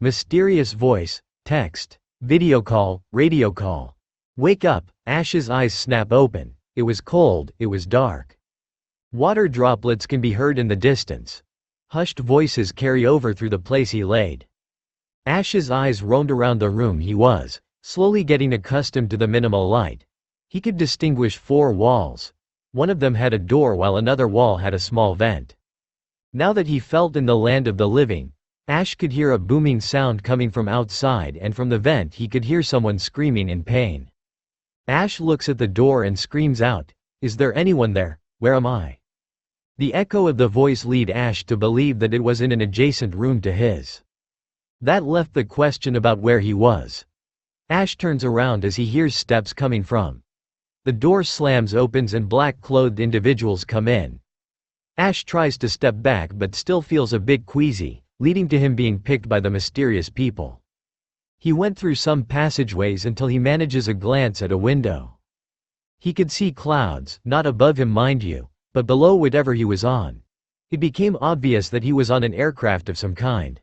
Mysterious voice, text, video call, radio call. Wake up, Ash's eyes snap open. It was cold, it was dark. Water droplets can be heard in the distance. Hushed voices carry over through the place he laid. Ash's eyes roamed around the room he was, slowly getting accustomed to the minimal light. He could distinguish 4 walls. One of them had a door while another wall had a small vent. Now that he felt in the land of the living, Ash could hear a booming sound coming from outside, and from the vent he could hear someone screaming in pain. Ash looks at the door and screams out, "Is there anyone there? Where am I?" The echo of the voice lead Ash to believe that it was in an adjacent room to his. That left the question about where he was. Ash turns around as he hears steps coming from. The door slams opens and black-clothed individuals come in. Ash tries to step back but still feels a bit queasy, leading to him being picked by the mysterious people. He went through some passageways until he manages a glance at a window. He could see clouds, not above him mind you, but below whatever he was on. It became obvious that he was on an aircraft of some kind.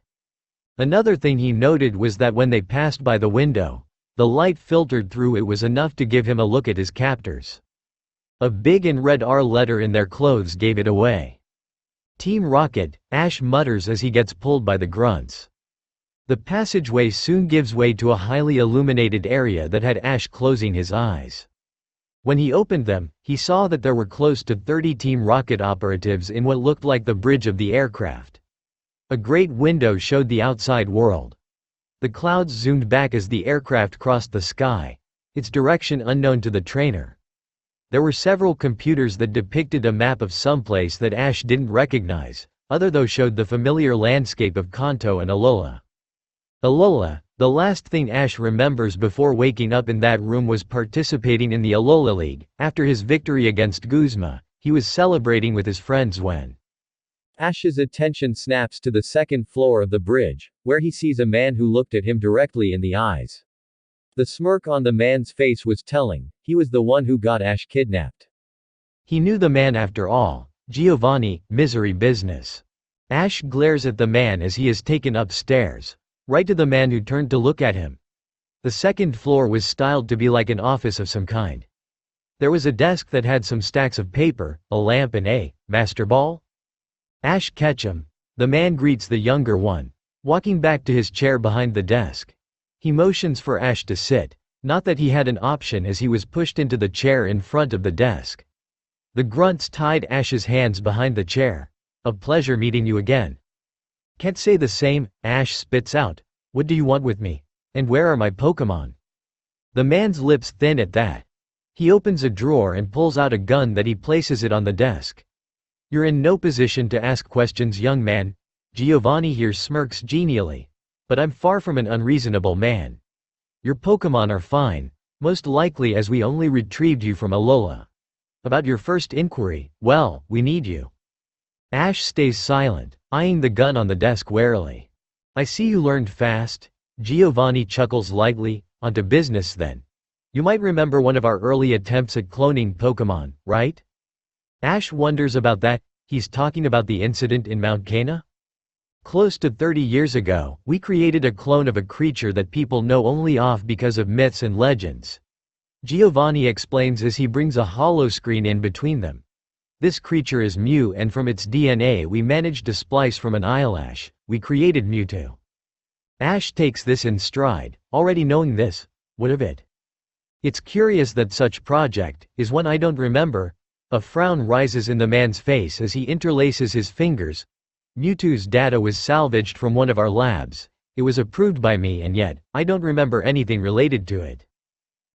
Another thing he noted was that when they passed by the window, the light filtered through it was enough to give him a look at his captors. A big and red R letter in their clothes gave it away. Team Rocket, Ash mutters as he gets pulled by the grunts. The passageway soon gives way to a highly illuminated area that had Ash closing his eyes. When he opened them, he saw that there were close to 30 Team Rocket operatives in what looked like the bridge of the aircraft. A great window showed the outside world. The clouds zoomed back as the aircraft crossed the sky, its direction unknown to the trainer. There were several computers that depicted a map of someplace that Ash didn't recognize, other though showed the familiar landscape of Kanto and Alola. Alola, the last thing Ash remembers before waking up in that room was participating in the Alola League. After his victory against Guzma, he was celebrating with his friends when Ash's attention snaps to the second floor of the bridge, where he sees a man who looked at him directly in the eyes. The smirk on the man's face was telling, he was the one who got Ash kidnapped. He knew the man after all, Giovanni, misery business. Ash glares at the man as he is taken upstairs, right to the man who turned to look at him. The second floor was styled to be like an office of some kind. There was a desk that had some stacks of paper, a lamp and a master ball. Ash Ketchum. The man greets the younger one, walking back to his chair behind the desk. He motions for Ash to sit, not that he had an option as he was pushed into the chair in front of the desk. The grunts tied Ash's hands behind the chair. "A pleasure meeting you again." "Can't say the same," Ash spits out. "What do you want with me? And where are my Pokémon?" The man's lips thin at that. He opens a drawer and pulls out a gun that he places it on the desk. "You're in no position to ask questions, young man." Giovanni here smirks genially. "But I'm far from an unreasonable man. Your Pokémon are fine, most likely as we only retrieved you from Alola. About your first inquiry, well, we need you." Ash stays silent, eyeing the gun on the desk warily. "I see you learned fast." Giovanni chuckles lightly. "On to business then. You might remember one of our early attempts at cloning Pokémon, right?" Ash wonders about that. He's talking about the incident in Mount Cana? Close to 30 years ago, we created a clone of a creature that people know only of because of myths and legends. Giovanni explains as he brings a holoscreen in between them. This creature is Mew, and from its DNA we managed to splice from an eyelash. We created Mewtwo. Ash takes this in stride, already knowing this. What of it? It's curious that such project is one I don't remember. A frown rises in the man's face as he interlaces his fingers. Mewtwo's data was salvaged from one of our labs. It was approved by me, and yet, I don't remember anything related to it.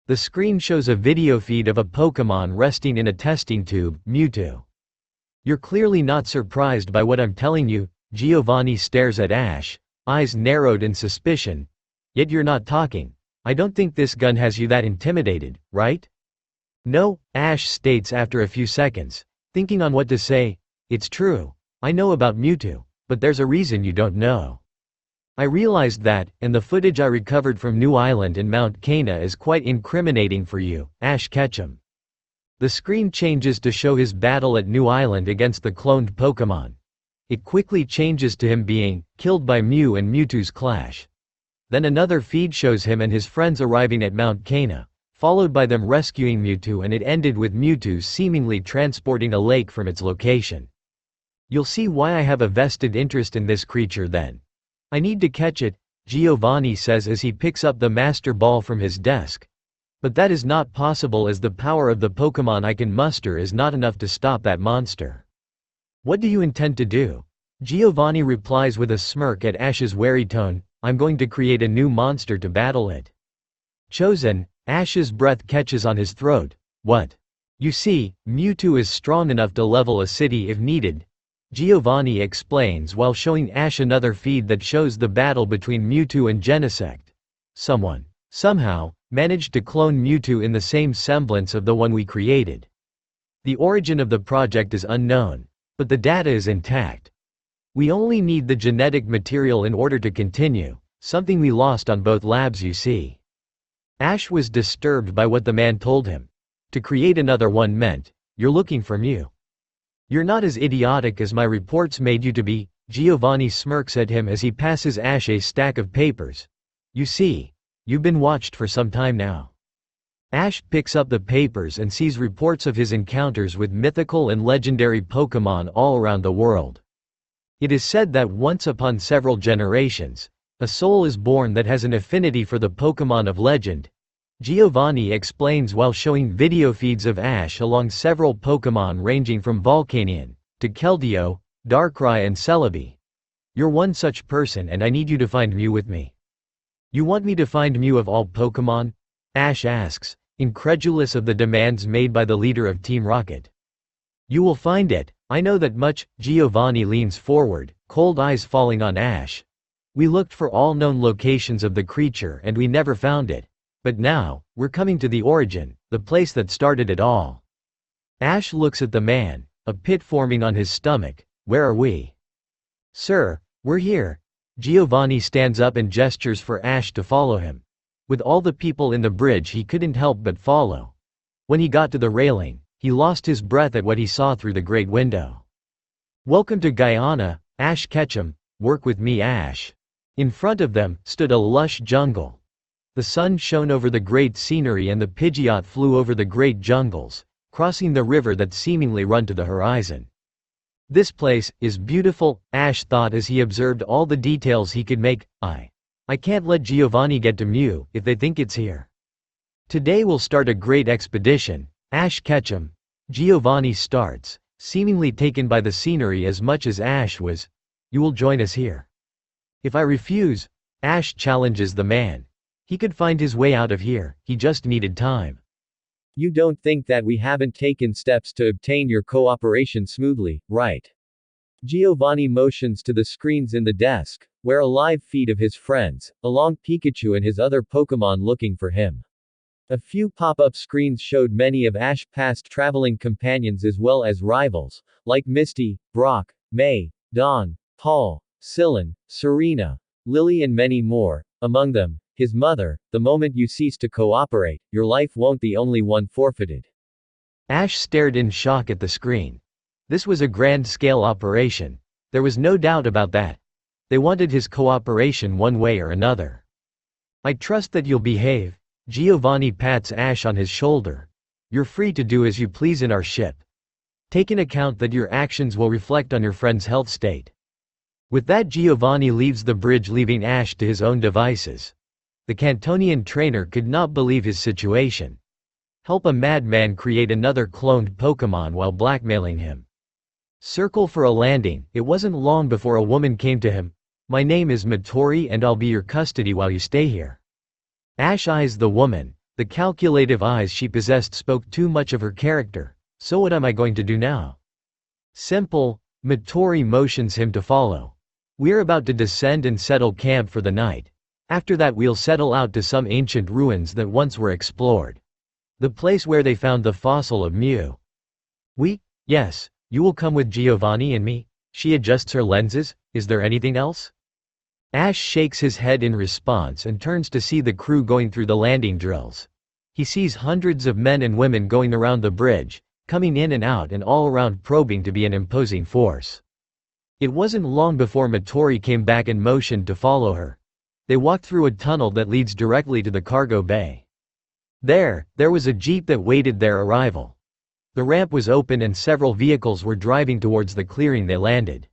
The screen shows a video feed of a Pokémon resting in a testing tube, Mewtwo. "You're clearly not surprised by what I'm telling you." Giovanni stares at Ash, eyes narrowed in suspicion. "Yet you're not talking. I don't think this gun has you that intimidated, right?" "No," Ash states after a few seconds, thinking on what to say. "It's true. I know about Mewtwo, but there's a reason you don't know. I realized that, and the footage I recovered from New Island and Mount Cana is quite incriminating for you, Ash Ketchum." The screen changes to show his battle at New Island against the cloned Pokémon. It quickly changes to him being killed by Mew and Mewtwo's clash. Then another feed shows him and his friends arriving at Mount Cana, followed by them rescuing Mewtwo, and it ended with Mewtwo seemingly transporting a lake from its location. You'll see why I have a vested interest in this creature then. I need to catch it, Giovanni says as he picks up the Master Ball from his desk. But that is not possible as the power of the Pokémon I can muster is not enough to stop that monster. What do you intend to do? Giovanni replies with a smirk at Ash's wary tone, I'm going to create a new monster to battle it. Chosen, Ash's breath catches on his throat. What? You see, Mewtwo is strong enough to level a city if needed, Giovanni explains while showing Ash another feed that shows the battle between Mewtwo and Genesect. Someone, somehow, managed to clone Mewtwo in the same semblance of the one we created. The origin of the project is unknown, but the data is intact. We only need the genetic material in order to continue, something we lost on both labs, you see. Ash was disturbed by what the man told him. To create another one meant, you're looking for Mew. You're not as idiotic as my reports made you to be, Giovanni smirks at him as he passes Ash a stack of papers. You see, you've been watched for some time now. Ash picks up the papers and sees reports of his encounters with mythical and legendary Pokémon all around the world. It is said that once upon several generations, a soul is born that has an affinity for the Pokémon of legend. Giovanni explains while showing video feeds of Ash along several Pokémon ranging from Volcanion to Keldeo, Darkrai and Celebi. You're one such person and I need you to find Mew with me. You want me to find Mew of all Pokémon? Ash asks, incredulous of the demands made by the leader of Team Rocket. You will find it, I know that much, Giovanni leans forward, cold eyes falling on Ash. We looked for all known locations of the creature and we never found it. But now, we're coming to the origin, the place that started it all. Ash looks at the man, a pit forming on his stomach. Where are we? Sir, we're here. Giovanni stands up and gestures for Ash to follow him. With all the people in the bridge he couldn't help but follow. When he got to the railing, he lost his breath at what he saw through the great window. Welcome to Guyana, Ash Ketchum, work with me Ash. In front of them stood a lush jungle. The sun shone over the great scenery and the Pidgeot flew over the great jungles, crossing the river that seemingly run to the horizon. This place is beautiful, Ash thought as he observed all the details he could make. I can't let Giovanni get to Mew if they think it's here. Today we'll start a great expedition, Ash Ketchum. Giovanni starts, seemingly taken by the scenery as much as Ash was. You will join us here. If I refuse, Ash challenges the man. He could find his way out of here, he just needed time. You don't think that we haven't taken steps to obtain your cooperation smoothly, right? Giovanni motions to the screens in the desk, where a live feed of his friends, along Pikachu and his other Pokémon looking for him. A few pop-up screens showed many of Ash's past traveling companions as well as rivals, like Misty, Brock, May, Dawn, Paul, Syllan, Serena, Lily and many more, among them, his mother. The moment you cease to cooperate, your life won't be only one forfeited. Ash stared in shock at the screen. This was a grand-scale operation. There was no doubt about that. They wanted his cooperation one way or another. I trust that you'll behave. Giovanni pats Ash on his shoulder. You're free to do as you please in our ship. Take in account that your actions will reflect on your friend's health state. With that, Giovanni leaves the bridge, leaving Ash to his own devices. The Cantonian trainer could not believe his situation. Help a madman create another cloned Pokémon while blackmailing him. Circle for a landing. It wasn't long before a woman came to him. My name is Midori and I'll be your custody while you stay here. Ash eyes the woman. The calculative eyes she possessed spoke too much of her character. So what am I going to do now? Simple. Midori motions him to follow. We're about to descend and settle camp for the night. After that we'll settle out to some ancient ruins that once were explored. The place where they found the fossil of Mew. Yes, you will come with Giovanni and me? She adjusts her lenses. Is there anything else? Ash shakes his head in response and turns to see the crew going through the landing drills. He sees hundreds of men and women going around the bridge, coming in and out and all around, probing to be an imposing force. It wasn't long before Midori came back and motioned to follow her. They walked through a tunnel that leads directly to the cargo bay. There was a jeep that waited their arrival. The ramp was open and several vehicles were driving towards the clearing they landed.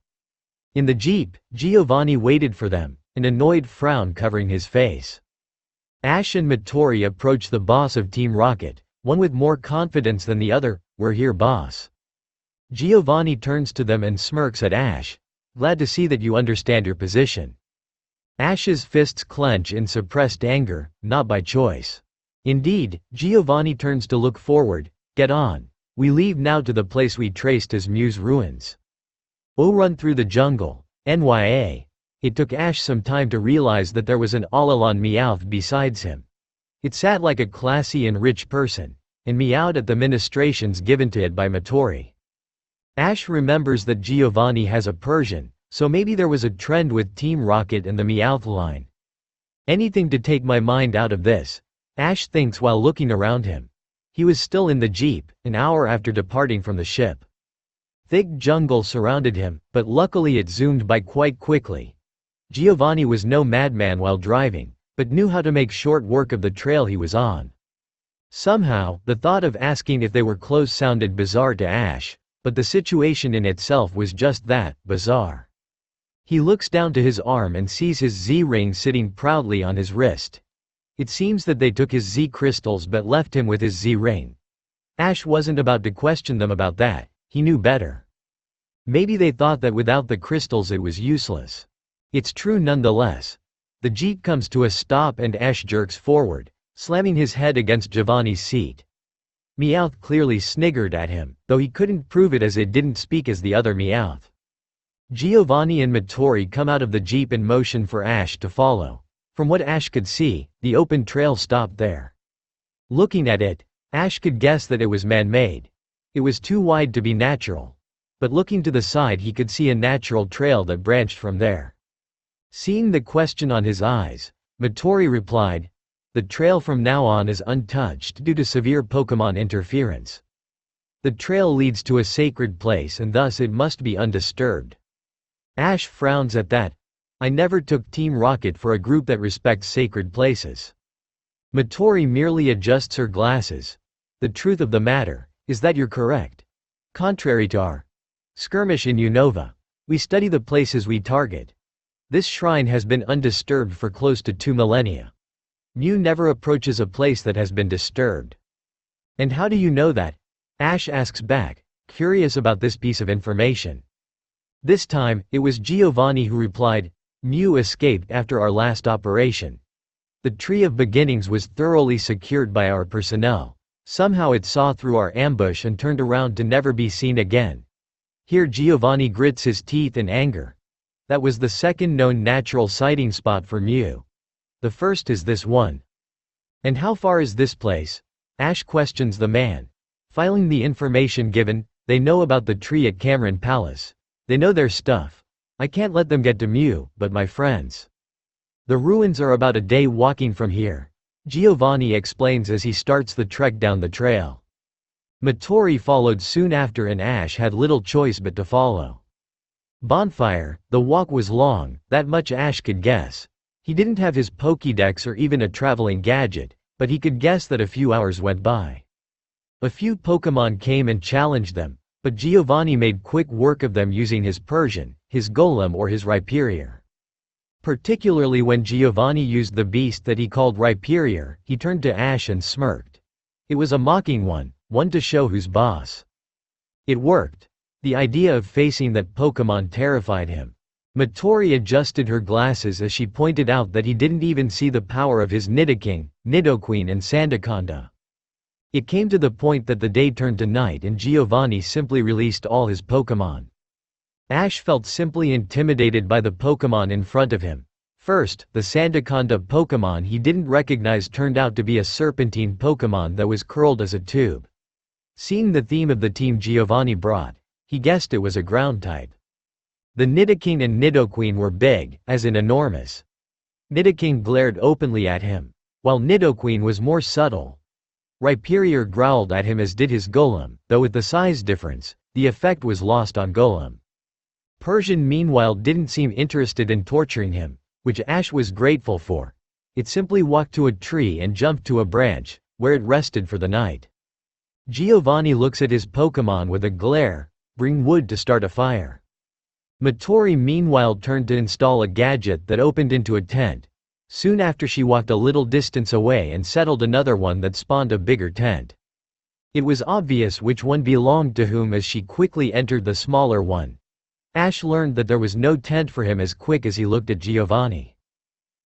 In the jeep, Giovanni waited for them, an annoyed frown covering his face. Ash and Midori approached the boss of Team Rocket, one with more confidence than the other. "We're here, boss." Giovanni turns to them and smirks at Ash. "Glad to see that you understand your position." Ash's fists clench in suppressed anger, not by choice. Indeed, Giovanni turns to look forward. "Get on. We leave now to the place we traced as Mew's ruins." "Oh, run through the jungle, NYA. It took Ash some time to realize that there was an Alolan Meowth besides him. It sat like a classy and rich person, and meowed at the ministrations given to it by Midori. Ash remembers that Giovanni has a Persian, so maybe there was a trend with Team Rocket and the Meowth line. Anything to take my mind out of this, Ash thinks while looking around him. He was still in the jeep, an hour after departing from the ship. Thick jungle surrounded him, but luckily it zoomed by quite quickly. Giovanni was no madman while driving, but knew how to make short work of the trail he was on. Somehow, the thought of asking if they were close sounded bizarre to Ash, but the situation in itself was just that, bizarre. He looks down to his arm and sees his Z-ring sitting proudly on his wrist. It seems that they took his Z-crystals but left him with his Z-ring. Ash wasn't about to question them about that, he knew better. Maybe they thought that without the crystals it was useless. It's true nonetheless. The jeep comes to a stop and Ash jerks forward, slamming his head against Giovanni's seat. Meowth clearly sniggered at him, though he couldn't prove it as it didn't speak as the other Meowth. Giovanni and Midori come out of the jeep and motion for Ash to follow. From what Ash could see, the open trail stopped there. Looking at it, Ash could guess that it was man-made. It was too wide to be natural. But looking to the side he could see a natural trail that branched from there. Seeing the question on his eyes, Midori replied, "The trail from now on is untouched due to severe Pokémon interference. The trail leads to a sacred place and thus it must be undisturbed." Ash frowns at that. "I never took Team Rocket for a group that respects sacred places." Midori merely adjusts her glasses. "The truth of the matter is that you're correct. Contrary to our skirmish in Unova, we study the places we target. This shrine has been undisturbed for close to 2 millennia. Mew never approaches a place that has been disturbed." "And how do you know that?" Ash asks back, curious about this piece of information. This time, it was Giovanni who replied, "Mew escaped after our last operation. The Tree of Beginnings was thoroughly secured by our personnel. Somehow it saw through our ambush and turned around to never be seen again." Here Giovanni grits his teeth in anger. That was the second known natural sighting spot for Mew. The first is this one. "And how far is this place?" Ash questions the man. Filing the information given, they know about the tree at Cameron Palace. They know their stuff. "I can't let them get to Mew, but my friends. The ruins are about a day walking from here," Giovanni explains as he starts the trek down the trail. Midori followed soon after and Ash had little choice but to follow. Bonfire, the walk was long, that much Ash could guess. He didn't have his Pokédex or even a traveling gadget, but he could guess that a few hours went by. A few Pokémon came and challenged them, but Giovanni made quick work of them using his Persian, his Golem or his Rhyperior. Particularly when Giovanni used the beast that he called Rhyperior, he turned to Ash and smirked. It was a mocking one to show who's boss. It worked. The idea of facing that Pokémon terrified him. Midori adjusted her glasses as she pointed out that he didn't even see the power of his Nidoking, Nidoqueen and Sandaconda. It came to the point that the day turned to night and Giovanni simply released all his Pokémon. Ash felt simply intimidated by the Pokémon in front of him. First, the Sandaconda Pokémon he didn't recognize turned out to be a serpentine Pokémon that was curled as a tube. Seeing the theme of the team Giovanni brought, he guessed it was a ground type. The Nidoking and Nidoqueen were big, as in enormous. Nidoking glared openly at him, while Nidoqueen was more subtle. Rhyperior growled at him as did his Golem, though with the size difference, the effect was lost on Golem. Persian meanwhile didn't seem interested in torturing him. which Ash was grateful for. It simply walked to a tree and jumped to a branch, where it rested for the night. Giovanni looks at his Pokémon with a glare. Bring wood to start a fire. Matori meanwhile turned to install a gadget that opened into a tent. Soon after she walked a little distance away and settled another one that spawned a bigger tent. It was obvious which one belonged to whom as she quickly entered the smaller one. Ash learned that there was no tent for him as quick as he looked at Giovanni.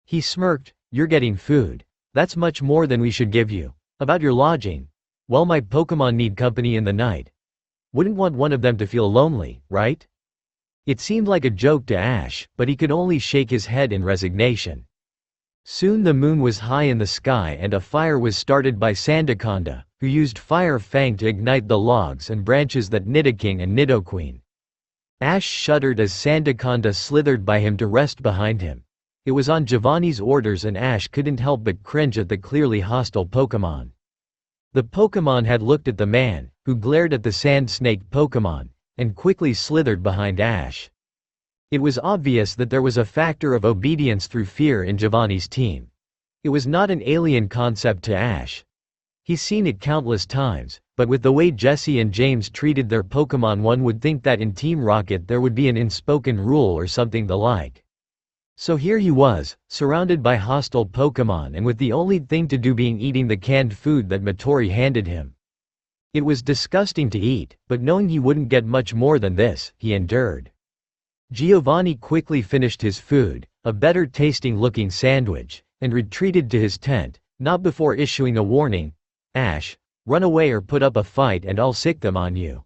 He smirked. You're getting food. That's much more than we should give you. About your lodging. Well, my Pokémon need company in the night. Wouldn't want one of them to feel lonely, right? It seemed like a joke to Ash, but he could only shake his head in resignation. Soon the moon was high in the sky and a fire was started by Sandaconda, who used Fire Fang to ignite the logs and branches that Nidoking and Nidoqueen. Ash shuddered as Sandaconda slithered by him to rest behind him. It was on Giovanni's orders and Ash couldn't help but cringe at the clearly hostile Pokémon. The Pokémon had looked at the man, who glared at the sand snake Pokémon, and quickly slithered behind Ash. It was obvious that there was a factor of obedience through fear in Giovanni's team. It was not an alien concept to Ash. He's seen it countless times, but with the way Jesse and James treated their Pokémon, one would think that in Team Rocket there would be an unspoken rule or something the like. So here he was, surrounded by hostile Pokémon and with the only thing to do being eating the canned food that Matori handed him. It was disgusting to eat, but knowing he wouldn't get much more than this, he endured. Giovanni quickly finished his food, a better tasting looking sandwich, and retreated to his tent, not before issuing a warning. Ash, run away or put up a fight and I'll sick them on you.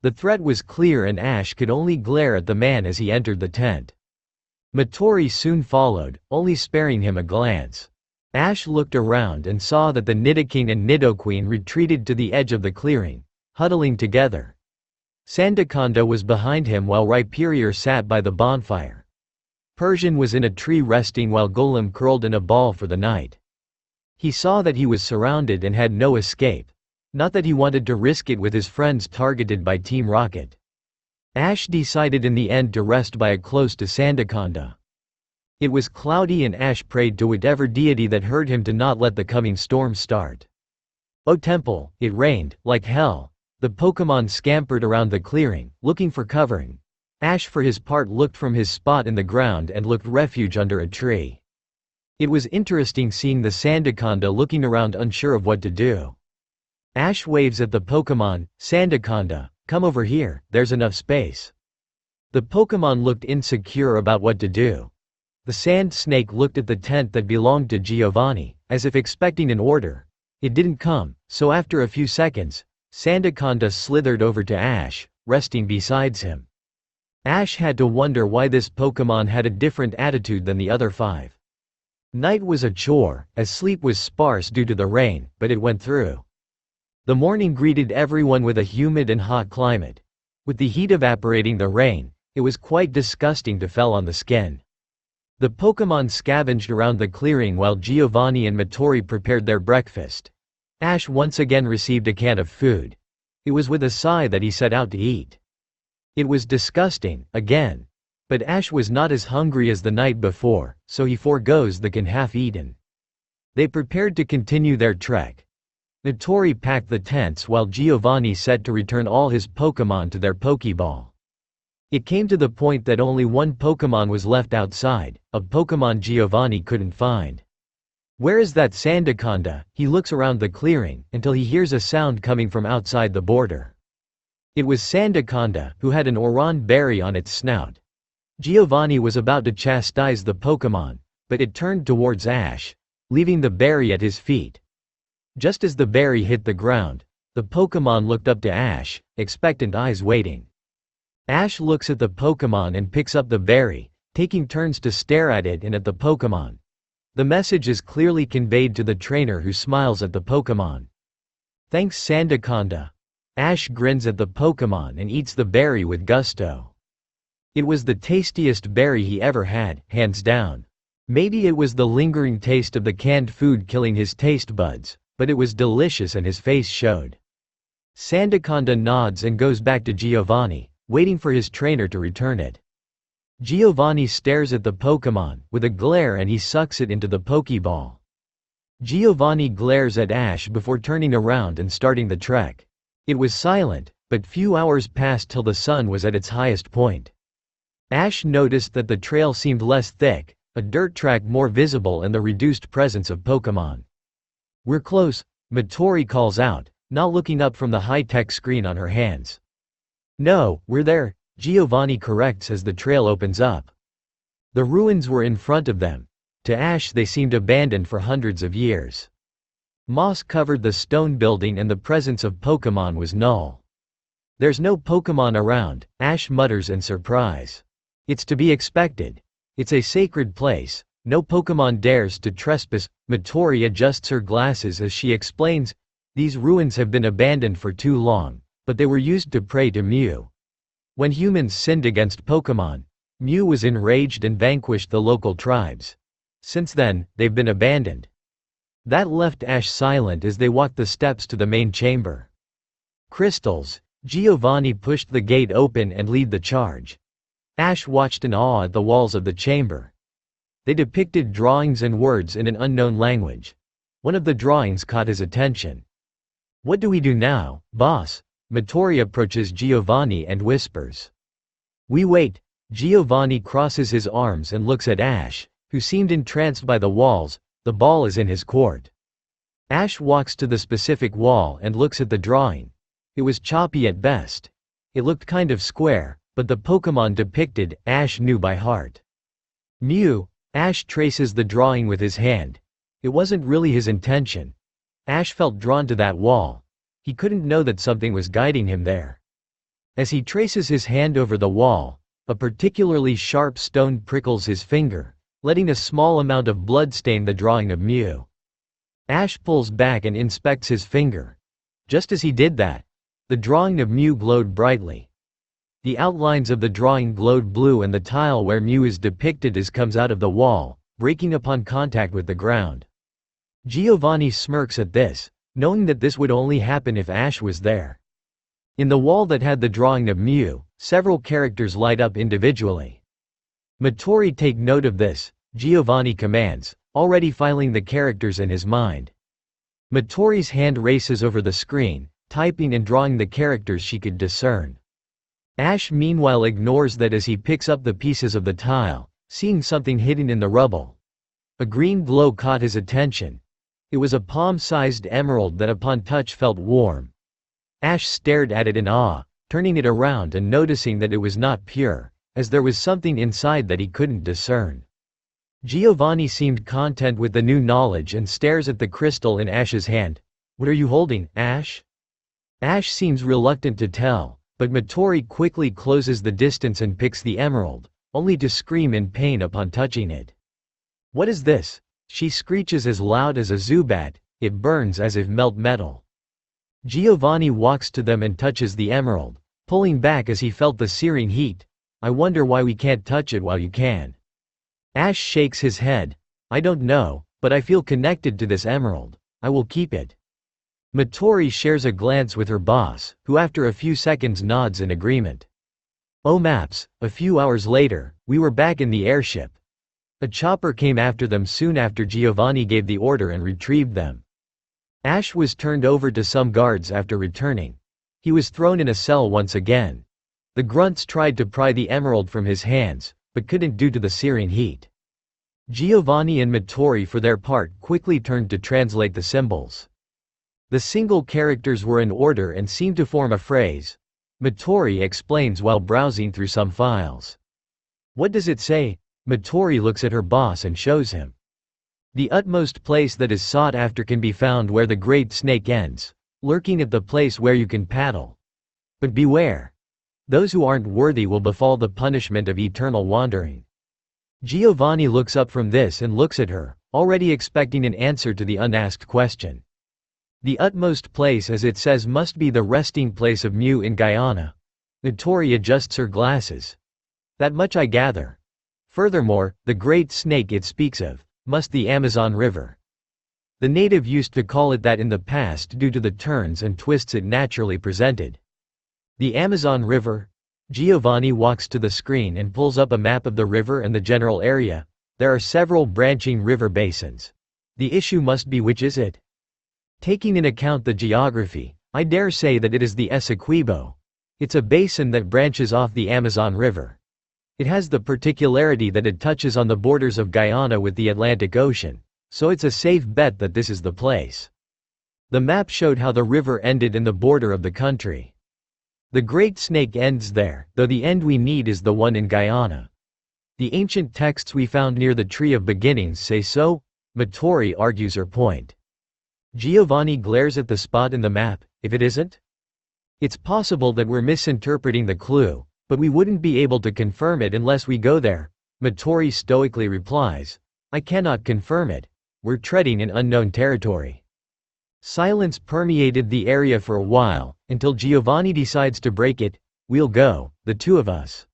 The threat was clear and Ash could only glare at the man as he entered the tent. Matori soon followed, only sparing him a glance. Ash looked around and saw that the Nidoking and Nidoqueen retreated to the edge of the clearing, huddling together. Sandaconda was behind him while Rhyperior sat by the bonfire. Persian was in a tree resting while Golem curled in a ball for the night. He saw that he was surrounded and had no escape. Not that he wanted to risk it with his friends targeted by Team Rocket. Ash decided in the end to rest by it close to Sandaconda. It was cloudy and Ash prayed to whatever deity that heard him to not let the coming storm start. O temple, it rained, like hell. The Pokémon scampered around the clearing, looking for covering. Ash for his part looked from his spot in the ground and looked refuge under a tree. It was interesting seeing the Sandaconda looking around unsure of what to do. Ash waves at the Pokémon. Sandaconda, come over here, there's enough space. The Pokémon looked insecure about what to do. The sand snake looked at the tent that belonged to Giovanni, as if expecting an order. It didn't come, so after a few seconds, Sandaconda slithered over to Ash, resting beside him. Ash had to wonder why this Pokémon had a different attitude than the other 5. Night was a chore, as sleep was sparse due to the rain, but it went through. The morning greeted everyone with a humid and hot climate. With the heat evaporating the rain, it was quite disgusting to feel on the skin. The Pokémon scavenged around the clearing while Giovanni and Matori prepared their breakfast. Ash once again received a can of food. It was with a sigh that he set out to eat. It was disgusting, again. But Ash was not as hungry as the night before, so he forgoes the can half-eaten. They prepared to continue their trek. Matori packed the tents while Giovanni set to return all his Pokémon to their Pokéball. It came to the point that only one Pokémon was left outside, a Pokémon Giovanni couldn't find. Where is that Sandaconda? He looks around the clearing, until he hears a sound coming from outside the border. It was Sandaconda, who had an Oran berry on its snout. Giovanni was about to chastise the Pokémon, but it turned towards Ash, leaving the berry at his feet. Just as the berry hit the ground, the Pokémon looked up to Ash, expectant eyes waiting. Ash looks at the Pokémon and picks up the berry, taking turns to stare at it and at the Pokémon. The message is clearly conveyed to the trainer who smiles at the Pokémon. Thanks Sandaconda. Ash grins at the Pokémon and eats the berry with gusto. It was the tastiest berry he ever had, hands down. Maybe it was the lingering taste of the canned food killing his taste buds, but it was delicious and his face showed. Sandaconda nods and goes back to Giovanni, waiting for his trainer to return it. Giovanni stares at the Pokémon with a glare and he sucks it into the Pokéball. Giovanni glares at Ash before turning around and starting the trek. It was silent, but few hours passed till the sun was at its highest point. Ash noticed that the trail seemed less thick, a dirt track more visible and the reduced presence of Pokémon. "We're close," Midori calls out, not looking up from the high-tech screen on her hands. "No, we're there," Giovanni corrects as the trail opens up. The ruins were in front of them. To Ash they seemed abandoned for hundreds of years. Moss covered the stone building and the presence of Pokémon was null. "There's no Pokémon around," Ash mutters in surprise. "It's to be expected. It's a sacred place. No Pokémon dares to trespass." Midori adjusts her glasses as she explains, "These ruins have been abandoned for too long, but they were used to prey to Mew. When humans sinned against Pokémon, Mew was enraged and vanquished the local tribes. Since then, they've been abandoned." That left Ash silent as they walked the steps to the main chamber. "Crystals." Giovanni pushed the gate open and led the charge. Ash watched in awe at the walls of the chamber. They depicted drawings and words in an unknown language. One of the drawings caught his attention. "What do we do now, boss?" Midori approaches Giovanni and whispers. "We wait." Giovanni crosses his arms and looks at Ash, who seemed entranced by the walls. "The ball is in his court." Ash walks to the specific wall and looks at the drawing. It was choppy at best. It looked kind of square, but the Pokémon depicted, Ash knew by heart. Mew. Ash traces the drawing with his hand. It wasn't really his intention. Ash felt drawn to that wall. He couldn't know that something was guiding him there. As he traces his hand over the wall, a particularly sharp stone prickles his finger, letting a small amount of blood stain the drawing of Mew. Ash pulls back and inspects his finger. Just as he did that, the drawing of Mew glowed brightly. The outlines of the drawing glowed blue and the tile where Mew is depicted as comes out of the wall, breaking upon contact with the ground. Giovanni smirks at this, knowing that this would only happen if Ash was there. In the wall that had the drawing of Mew, several characters light up individually. "Midori, take note of this," Giovanni commands, already filing the characters in his mind. Midori's hand races over the screen, typing and drawing the characters she could discern. Ash meanwhile ignores that as he picks up the pieces of the tile, seeing something hidden in the rubble. A green glow caught his attention. It was a palm-sized emerald that upon touch felt warm. Ash stared at it in awe, turning it around and noticing that it was not pure, as there was something inside that he couldn't discern. Giovanni seemed content with the new knowledge and stares at the crystal in Ash's hand. "What are you holding, Ash?" Ash seems reluctant to tell, but Midori quickly closes the distance and picks the emerald, only to scream in pain upon touching it. "What is this?" She screeches as loud as a Zubat. "It burns as if melt metal." Giovanni walks to them and touches the emerald, pulling back as he felt the searing heat. "I wonder why we can't touch it while you can." Ash shakes his head. "I don't know, but I feel connected to this emerald. I will keep it." Midori shares a glance with her boss, who after a few seconds nods in agreement. "Oh maps." A few hours later, we were back in the airship. A chopper came after them soon after Giovanni gave the order and retrieved them. Ash was turned over to some guards after returning. He was thrown in a cell once again. The grunts tried to pry the emerald from his hands, but couldn't due to the searing heat. Giovanni and Midori for their part quickly turned to translate the symbols. The single characters were in order and seemed to form a phrase. Midori explains while browsing through some files. "What does it say?" Midori looks at her boss and shows him. "The utmost place that is sought after can be found where the great snake ends, lurking at the place where you can paddle. But beware. Those who aren't worthy will befall the punishment of eternal wandering." Giovanni looks up from this and looks at her, already expecting an answer to the unasked question. "The utmost place as it says must be the resting place of Mew in Guyana." Midori adjusts her glasses. "That much I gather. Furthermore, the great snake it speaks of, must the Amazon River. The native used to call it that in the past due to the turns and twists it naturally presented." "The Amazon River?" Giovanni walks to the screen and pulls up a map of the river and the general area. There are several branching river basins. The issue must be, which is it? Taking in account the geography, I dare say that it is the Essequibo. It's a basin that branches off the Amazon River. It has the particularity that it touches on the borders of Guyana with the Atlantic Ocean, so it's a safe bet that this is the place. The map showed how the river ended in the border of the country. The Great Snake ends there, though the end we need is the one in Guyana. The ancient texts we found near the Tree of Beginnings say so, Matori argues her point. Giovanni glares at the spot in the map. If it isn't? It's possible that we're misinterpreting the clue, but we wouldn't be able to confirm it unless we go there. Matori stoically replies, I cannot confirm it. We're treading in unknown territory. Silence permeated the area for a while, until Giovanni decides to break it. We'll go, the two of us.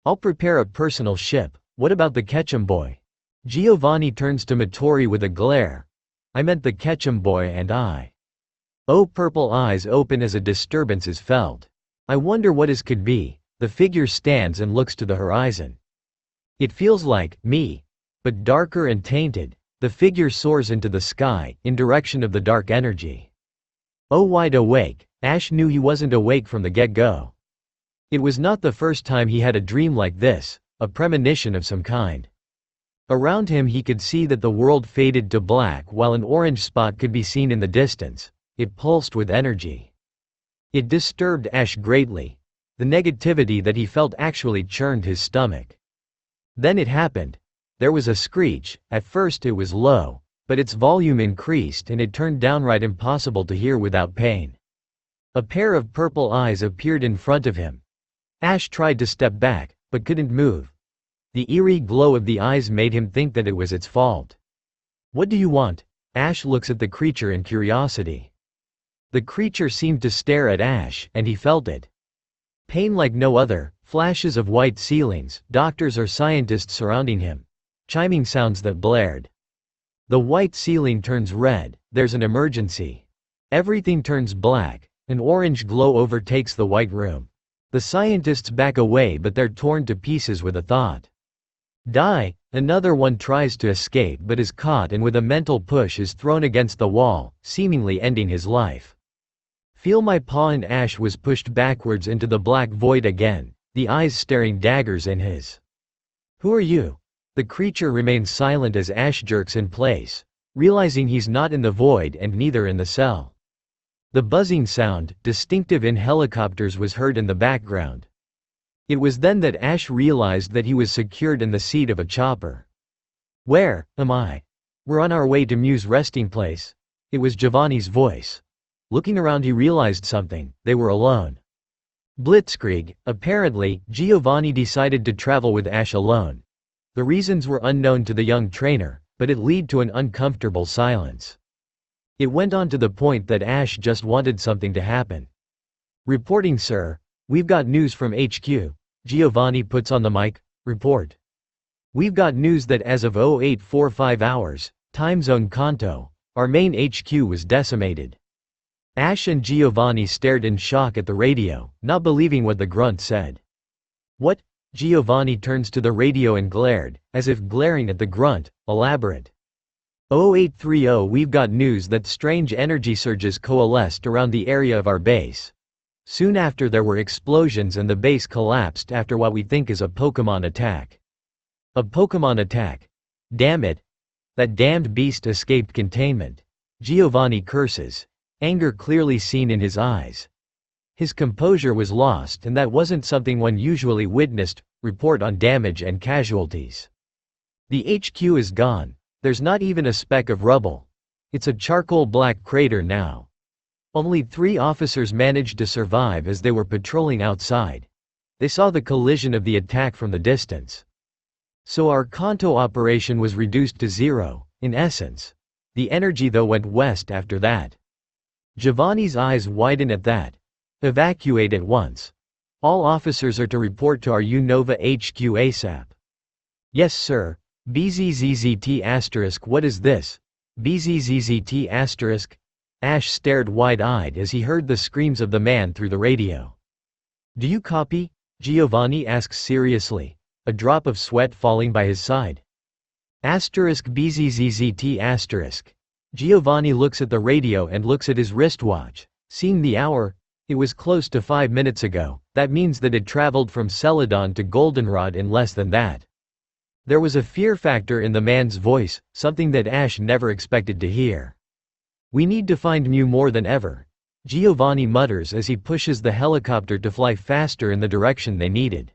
I'll prepare a personal ship. What about the Ketchum boy? Giovanni turns to Matori with a glare. I meant the Ketchum boy and I. Oh, purple eyes open as a disturbance is felt. I wonder what his could be. The figure stands and looks to the horizon. It feels like me, but darker and tainted. The figure soars into the sky, in direction of the dark energy. Oh, wide awake, Ash knew he wasn't awake from the get-go. It was not the first time he had a dream like this, a premonition of some kind. Around him he could see that the world faded to black while an orange spot could be seen in the distance. It pulsed with energy. It disturbed Ash greatly. The negativity that he felt actually churned his stomach. Then it happened. There was a screech. At first it was low, but its volume increased and it turned downright impossible to hear without pain. A pair of purple eyes appeared in front of him. Ash tried to step back, but couldn't move. The eerie glow of the eyes made him think that it was its fault. What do you want? Ash looks at the creature in curiosity. The creature seemed to stare at Ash, and he felt it. Pain like no other, flashes of white ceilings, doctors or scientists surrounding him. Chiming sounds that blared. The white ceiling turns red, there's an emergency. Everything turns black, an orange glow overtakes the white room. The scientists back away, but they're torn to pieces with a thought. Die! Another one tries to escape but is caught and with a mental push is thrown against the wall, seemingly ending his life. Feel my paw, and Ash was pushed backwards into the black void again, the eyes staring daggers in his. Who are you? The creature remains silent as Ash jerks in place, realizing he's not in the void and neither in the cell. The buzzing sound, distinctive in helicopters, was heard in the background. It was then that Ash realized that he was secured in the seat of a chopper. Where am I? We're on our way to Mew's resting place. It was Giovanni's voice. Looking around he realized something. They were alone. Blitzkrieg. Apparently, Giovanni decided to travel with Ash alone. The reasons were unknown to the young trainer, but it led to an uncomfortable silence. It went on to the point that Ash just wanted something to happen. Reporting, sir. We've got news from HQ. Giovanni puts on the mic. Report. We've got news that as of 0845 hours, time zone Kanto, our main HQ was decimated. Ash and Giovanni stared in shock at the radio, not believing what the grunt said. What? Giovanni turns to the radio and glared, as if glaring at the grunt. Elaborate. 0830 We've got news that strange energy surges coalesced around the area of our base. Soon after there were explosions and the base collapsed after what we think is a Pokémon attack. A Pokémon attack. Damn it. That damned beast escaped containment. Giovanni curses. Anger clearly seen in his eyes. His composure was lost, and that wasn't something one usually witnessed. Report on damage and casualties. The HQ is gone. There's not even a speck of rubble. It's a charcoal black crater now. Only 3 officers managed to survive as they were patrolling outside. They saw the collision of the attack from the distance. So our Kanto operation was reduced to 0, in essence. The energy though went west after that. Giovanni's eyes widen at that. Evacuate at once. All officers are to report to our Unova HQ ASAP. Yes sir. BZZZT*. What is this? BZZZT*. Ash stared wide-eyed as he heard the screams of the man through the radio. Do you copy? Giovanni asks seriously, a drop of sweat falling by his side. *BZZZT*. Giovanni looks at the radio and looks at his wristwatch. Seeing the hour, it was close to 5 minutes ago. That means that it traveled from Celadon to Goldenrod in less than that. There was a fear factor in the man's voice, something that Ash never expected to hear. "We need to find Mew more than ever," Giovanni mutters as he pushes the helicopter to fly faster in the direction they needed.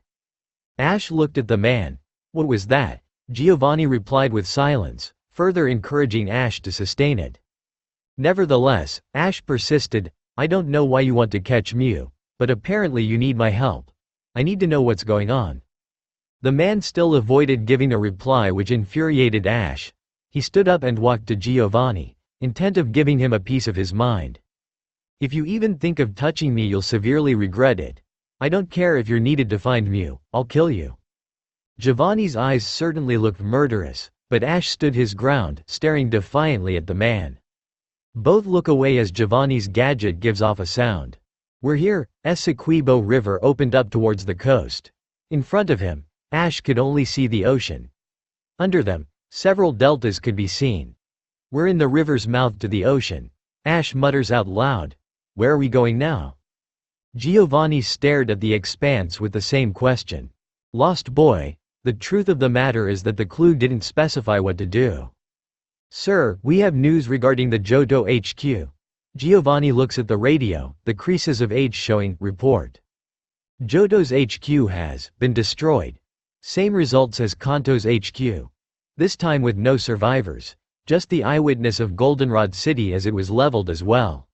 Ash looked at the man. "What was that?" Giovanni replied with silence, further encouraging Ash to sustain it. Nevertheless, Ash persisted, "I don't know why you want to catch Mew, but apparently you need my help. I need to know what's going on." The man still avoided giving a reply, which infuriated Ash. He stood up and walked to Giovanni, intent of giving him a piece of his mind. "If you even think of touching me, you'll severely regret it. I don't care if you're needed to find Mew, I'll kill you." Giovanni's eyes certainly looked murderous, but Ash stood his ground, staring defiantly at the man. Both look away as Giovanni's gadget gives off a sound. "We're here." Essequibo River opened up towards the coast. In front of him, Ash could only see the ocean. Under them, several deltas could be seen. "We're in the river's mouth to the ocean." Ash mutters out loud. "Where are we going now?" Giovanni stared at the expanse with the same question. "Lost boy, the truth of the matter is that the clue didn't specify what to do." "Sir, we have news regarding the Johto HQ." Giovanni looks at the radio, the creases of age showing, report. "Johto's HQ has been destroyed. Same results as Kanto's HQ. This time with no survivors. Just the eyewitness of Goldenrod City as it was leveled as well."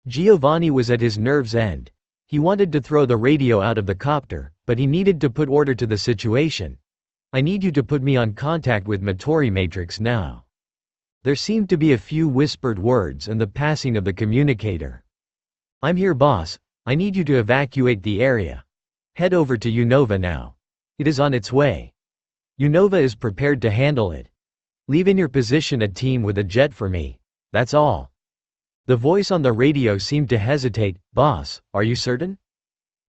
Giovanni was at his nerve's end. He wanted to throw the radio out of the copter, but he needed to put order to the situation. "I need you to put me on contact with Matori Matrix now." There seemed to be a few whispered words and the passing of the communicator. "I'm here, boss. I need you to evacuate the area. Head over to Unova now. It is on its way. Unova is prepared to handle it. Leave in your position a team with a jet for me. That's all." The voice on the radio seemed to hesitate. "Boss, are you certain?"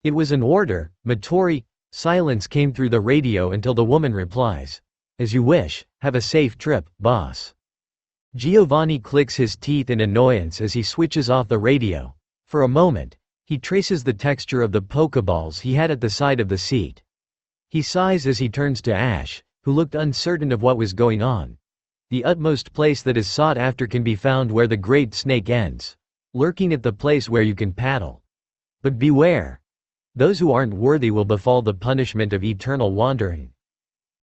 It was an order, Matori. Silence came through the radio until the woman replies. "As you wish, have a safe trip, boss." Giovanni clicks his teeth in annoyance as he switches off the radio. For a moment, he traces the texture of the Pokeballs he had at the side of the seat. He sighs as he turns to Ash, who looked uncertain of what was going on. "The utmost place that is sought after can be found where the great snake ends, lurking at the place where you can paddle. But beware. Those who aren't worthy will befall the punishment of eternal wandering."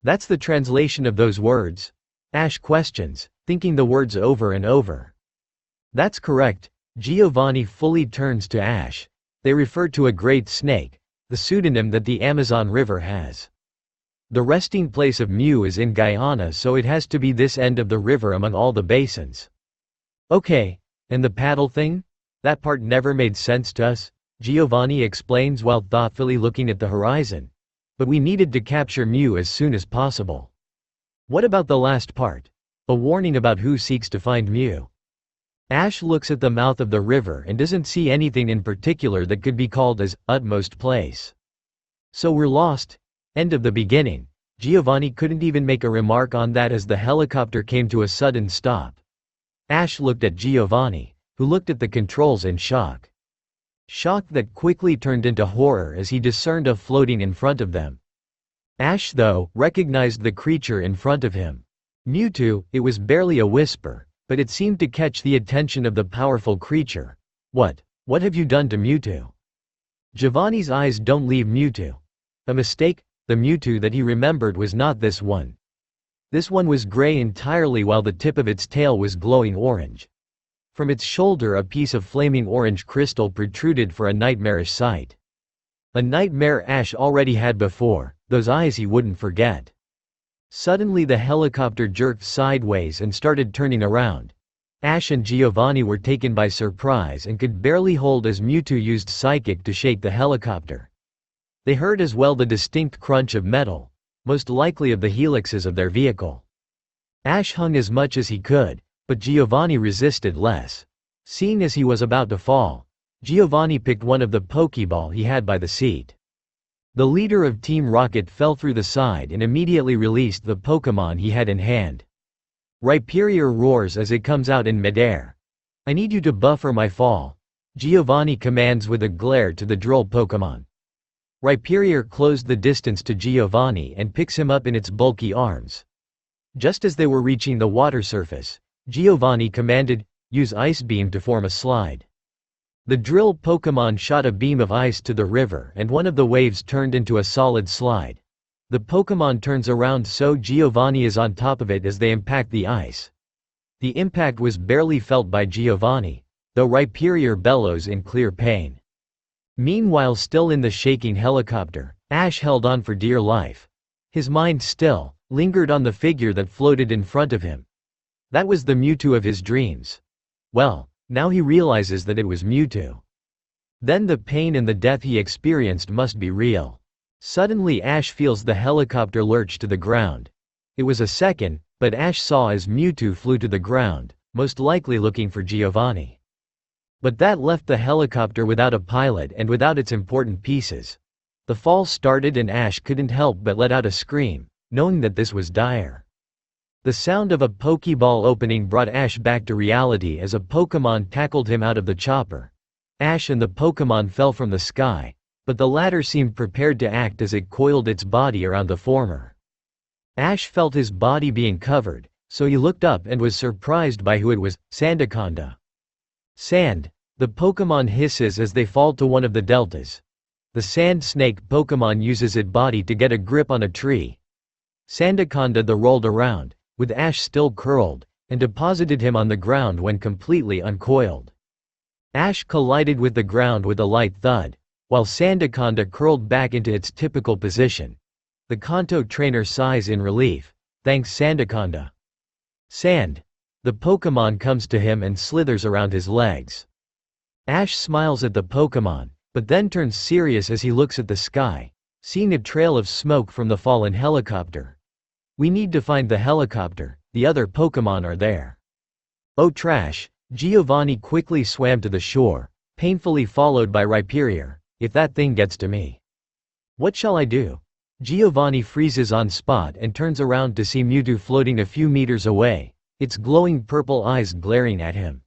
That's the translation of those words? Ash questions, thinking the words over and over. "That's correct." Giovanni fully turns to Ash. "They refer to a great snake, the pseudonym that the Amazon River has. The resting place of Mew is in Guyana, so it has to be this end of the river among all the basins." "Okay, and the paddle thing? That part never made sense to us," Giovanni explains while thoughtfully looking at the horizon. "But we needed to capture Mew as soon as possible." "What about the last part? A warning about who seeks to find Mew?" Ash looks at the mouth of the river and doesn't see anything in particular that could be called as utmost place. "So we're lost? End of the beginning." Giovanni couldn't even make a remark on that as the helicopter came to a sudden stop. Ash looked at Giovanni, who looked at the controls in shock. Shock that quickly turned into horror as he discerned a floating in front of them. Ash, though, recognized the creature in front of him. Mewtwo. It was barely a whisper, but it seemed to catch the attention of the powerful creature. What have you done to Mewtwo?" Giovanni's eyes don't leave Mewtwo. A mistake? The Mewtwo that he remembered was not this one. This one was gray entirely while the tip of its tail was glowing orange. From its shoulder a piece of flaming orange crystal protruded for a nightmarish sight. A nightmare Ash already had before, those eyes he wouldn't forget. Suddenly the helicopter jerked sideways and started turning around. Ash and Giovanni were taken by surprise and could barely hold as Mewtwo used Psychic to shake the helicopter. They heard as well the distinct crunch of metal, most likely of the helixes of their vehicle. Ash hung as much as he could, but Giovanni resisted less. Seeing as he was about to fall, Giovanni picked one of the Pokeball he had by the seat. The leader of Team Rocket fell through the side and immediately released the Pokémon he had in hand. Rhyperior roars as it comes out in midair. "I need you to buffer my fall," Giovanni commands with a glare to the droll Pokémon. Rhyperior closed the distance to Giovanni and picks him up in its bulky arms. Just as they were reaching the water surface, Giovanni commanded, "Use Ice Beam to form a slide." The drill Pokémon shot a beam of ice to the river and one of the waves turned into a solid slide. The Pokémon turns around so Giovanni is on top of it as they impact the ice. The impact was barely felt by Giovanni, though Rhyperior bellows in clear pain. Meanwhile, still in the shaking helicopter, Ash held on for dear life. His mind still lingered on the figure that floated in front of him. That was the Mewtwo of his dreams. Well, now he realizes that it was Mewtwo. Then the pain and the death he experienced must be real. Suddenly Ash feels the helicopter lurch to the ground. It was a second, but Ash saw as Mewtwo flew to the ground, most likely looking for Giovanni. But that left the helicopter without a pilot and without its important pieces. The fall started and Ash couldn't help but let out a scream, knowing that this was dire. The sound of a Pokeball opening brought Ash back to reality as a Pokémon tackled him out of the chopper. Ash and the Pokémon fell from the sky, but the latter seemed prepared to act as it coiled its body around the former. Ash felt his body being covered, so he looked up and was surprised by who it was, Sandaconda. "Sand!" the Pokémon hisses as they fall to one of the deltas. The sand snake Pokémon uses its body to get a grip on a tree. Sandaconda the rolled around, with Ash still curled, and deposited him on the ground when completely uncoiled. Ash collided with the ground with a light thud, while Sandaconda curled back into its typical position. The Kanto trainer sighs in relief, "Thanks Sandaconda." "Sand!" the Pokémon comes to him and slithers around his legs. Ash smiles at the Pokémon, but then turns serious as he looks at the sky, seeing a trail of smoke from the fallen helicopter. "We need to find the helicopter, the other Pokémon are there." "Oh trash!" Giovanni quickly swam to the shore, painfully followed by Rhyperior. "If that thing gets to me. What shall I do?" Giovanni freezes on spot and turns around to see Mewtwo floating a few meters away, its glowing purple eyes glaring at him.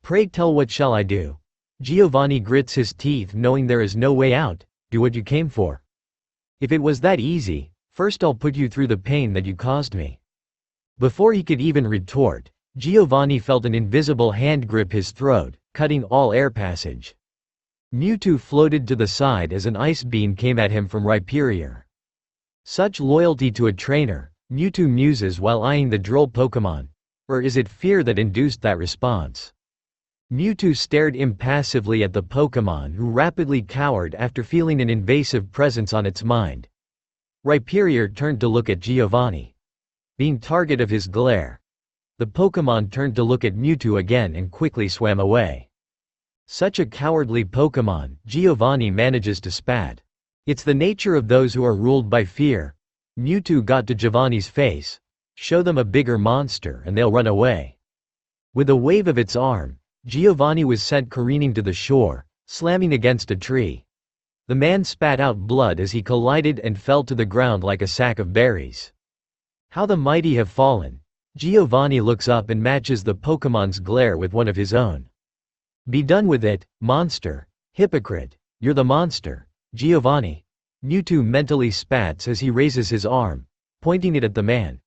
"Pray tell, what shall I do?" Giovanni grits his teeth knowing there is no way out. "Do what you came for. If it was that easy, first I'll put you through the pain that you caused me." Before he could even retort, Giovanni felt an invisible hand grip his throat, cutting all air passage. Mewtwo floated to the side as an ice beam came at him from Rhyperior. Such loyalty to a trainer, Mewtwo muses while eyeing the droll Pokémon. Or is it fear that induced that response? Mewtwo stared impassively at the Pokémon who rapidly cowered after feeling an invasive presence on its mind. Rhyperior turned to look at Giovanni, being target of his glare. The Pokémon turned to look at Mewtwo again and quickly swam away. Such a cowardly Pokémon, Giovanni manages to spat. It's the nature of those who are ruled by fear. Mewtwo got to Giovanni's face. Show them a bigger monster and they'll run away. With a wave of its arm, Giovanni was sent careening to the shore, slamming against a tree. The man spat out blood as he collided and fell to the ground like a sack of berries. How the mighty have fallen. Giovanni looks up and matches the Pokémon's glare with one of his own. Be done with it, monster. Hypocrite. You're the monster. Giovanni. Mewtwo mentally spats as he raises his arm, pointing it at the man.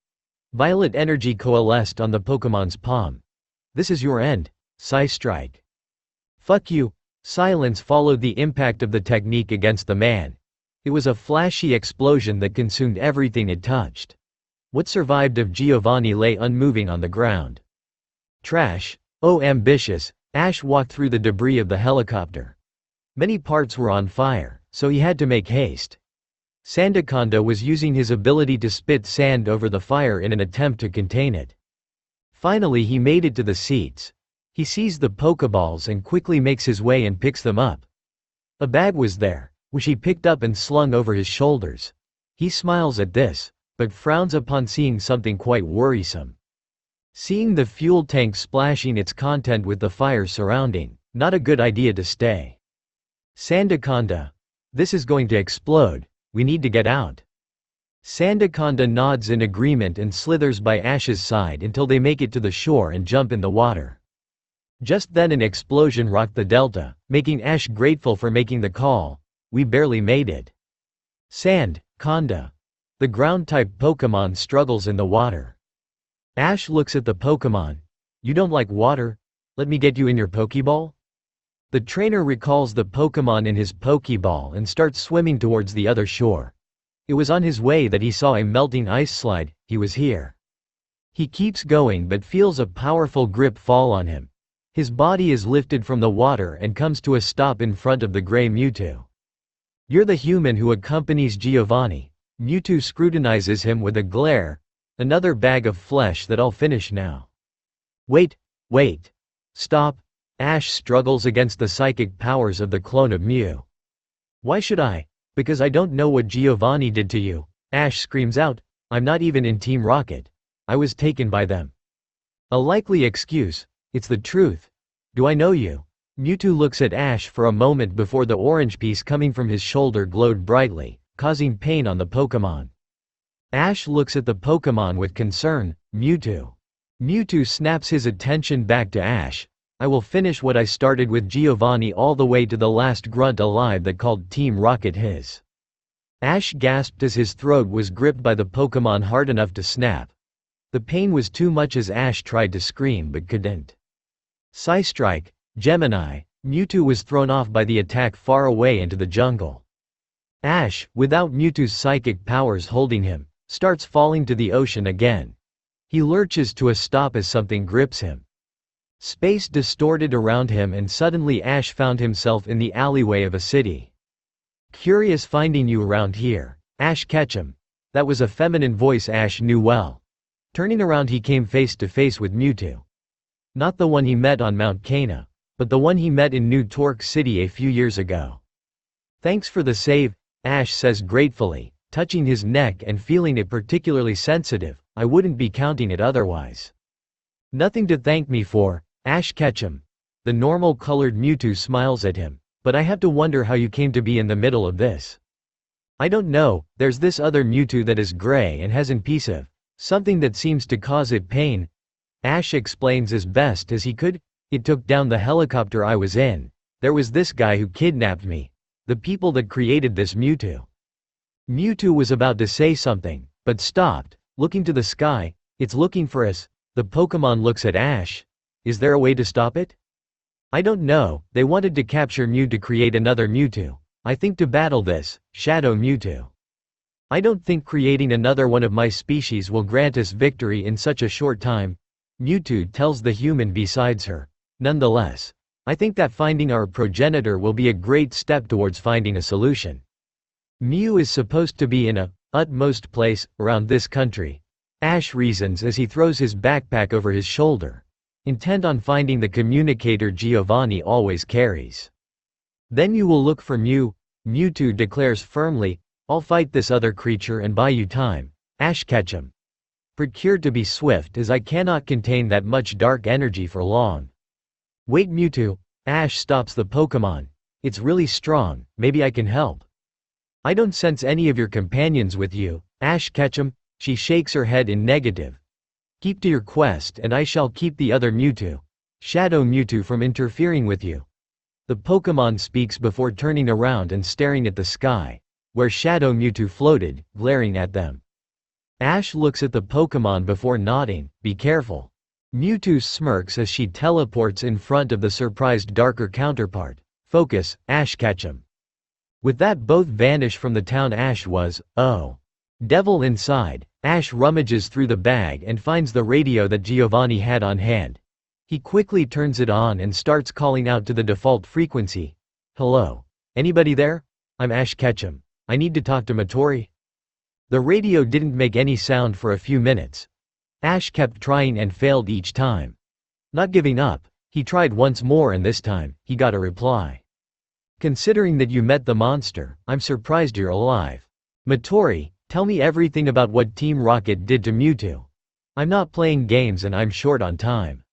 Violet energy coalesced on the Pokémon's palm. This is your end. Psystrike. Fuck you. Silence followed the impact of the technique against the man. It was a flashy explosion that consumed everything it touched. What survived of Giovanni lay unmoving on the ground. Trash. Oh ambitious. Ash walked through the debris of the helicopter. Many parts were on fire, so he had to make haste. Sandaconda was using his ability to spit sand over the fire in an attempt to contain it. Finally he made it to the seats. He sees the Pokeballs and quickly makes his way and picks them up. A bag was there, which he picked up and slung over his shoulders. He smiles at this, but frowns upon seeing something quite worrisome. Seeing the fuel tank splashing its content with the fire surrounding, not a good idea to stay. Sandaconda. This is going to explode. We need to get out. Sandaconda nods in agreement and slithers by Ash's side until they make it to the shore and jump in the water. Just then an explosion rocked the delta, making Ash grateful for making the call. We barely made it. Sandaconda, the ground-type Pokémon, struggles in the water. Ash looks at the Pokémon. You don't like water? Let me get you in your Pokeball? The trainer recalls the Pokémon in his Pokeball and starts swimming towards the other shore. It was on his way that he saw a melting ice slide. He was here. He keeps going but feels a powerful grip fall on him. His body is lifted from the water and comes to a stop in front of the gray Mewtwo. You're the human who accompanies Giovanni. Mewtwo scrutinizes him with a glare. Another bag of flesh that I'll finish now. Wait. Stop. Ash struggles against the psychic powers of the clone of Mew. Why should I? Because I don't know what Giovanni did to you. Ash screams out. I'm not even in Team Rocket. I was taken by them. A likely excuse. It's the truth. Do I know you? Mewtwo looks at Ash for a moment before the orange piece coming from his shoulder glowed brightly, causing pain on the Pokémon. Ash looks at the Pokémon with concern. Mewtwo. Mewtwo snaps his attention back to Ash. I will finish what I started with Giovanni all the way to the last grunt alive that called Team Rocket his. Ash gasped as his throat was gripped by the Pokémon hard enough to snap. The pain was too much as Ash tried to scream but couldn't. Psystrike, Gemini. Mewtwo was thrown off by the attack far away into the jungle. Ash, without Mewtwo's psychic powers holding him, starts falling to the ocean again. He lurches to a stop as something grips him. Space distorted around him and suddenly Ash found himself in the alleyway of a city. Curious finding you around here. Ash Ketchum. That was a feminine voice Ash knew well. Turning around he came face to face with Mewtwo. Not the one he met on Mount Cana, but the one he met in New Torque City a few years ago. Thanks for the save, Ash says gratefully, touching his neck and feeling it particularly sensitive. I wouldn't be counting it otherwise. Nothing to thank me for, Ash Ketchum. The normal-colored Mewtwo smiles at him, but I have to wonder how you came to be in the middle of this. I don't know, there's this other Mewtwo that is gray and has an piece of something that seems to cause it pain. Ash explains as best as he could. It took down the helicopter I was in. There was this guy who kidnapped me. The people that created this Mewtwo. Mewtwo was about to say something, but stopped, looking to the sky. It's looking for us. The Pokémon looks at Ash. Is there a way to stop it? I don't know. They wanted to capture Mew to create another Mewtwo. I think to battle this, Shadow Mewtwo. I don't think creating another one of my species will grant us victory in such a short time. Mewtwo tells the human besides her. Nonetheless, I think that finding our progenitor will be a great step towards finding a solution. Mew is supposed to be in a utmost place around this country. Ash reasons as he throws his backpack over his shoulder, intent on finding the communicator Giovanni always carries. Then you will look for Mew, Mewtwo declares firmly. I'll fight this other creature and buy you time, Ash Ketchum. Procured to be swift as I cannot contain that much dark energy for long. Wait Mewtwo, Ash stops the Pokémon. It's really strong, maybe I can help. I don't sense any of your companions with you, Ash Ketchum. She shakes her head in negative. Keep to your quest and I shall keep the other Mewtwo, Shadow Mewtwo, from interfering with you. The Pokémon speaks before turning around and staring at the sky, where Shadow Mewtwo floated, glaring at them. Ash looks at the Pokémon before nodding. Be careful. Mewtwo smirks as she teleports in front of the surprised darker counterpart. Focus, Ash Ketchum. With that both vanish from the town Ash was. Oh. Devil inside. Ash rummages through the bag and finds the radio that Giovanni had on hand. He quickly turns it on and starts calling out to the default frequency. Hello? Anybody there? I'm Ash Ketchum. I need to talk to Matori. The radio didn't make any sound for a few minutes. Ash kept trying and failed each time. Not giving up, he tried once more and this time, he got a reply. Considering that you met the monster, I'm surprised you're alive. Matori, tell me everything about what Team Rocket did to Mewtwo. I'm not playing games and I'm short on time.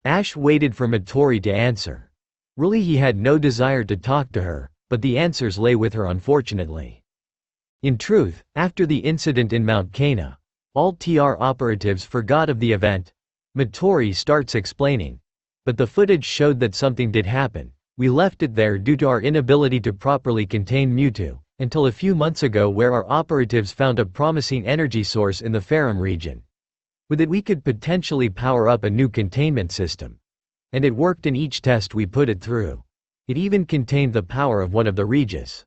Ash waited for Matori to answer. Really he had no desire to talk to her, but the answers lay with her unfortunately. In truth, after the incident in Mount Cana, all TR operatives forgot of the event. Matori starts explaining. But the footage showed that something did happen. We left it there due to our inability to properly contain Mewtwo, until a few months ago where our operatives found a promising energy source in the Farum region. With it we could potentially power up a new containment system. And it worked in each test we put it through. It even contained the power of one of the Regis.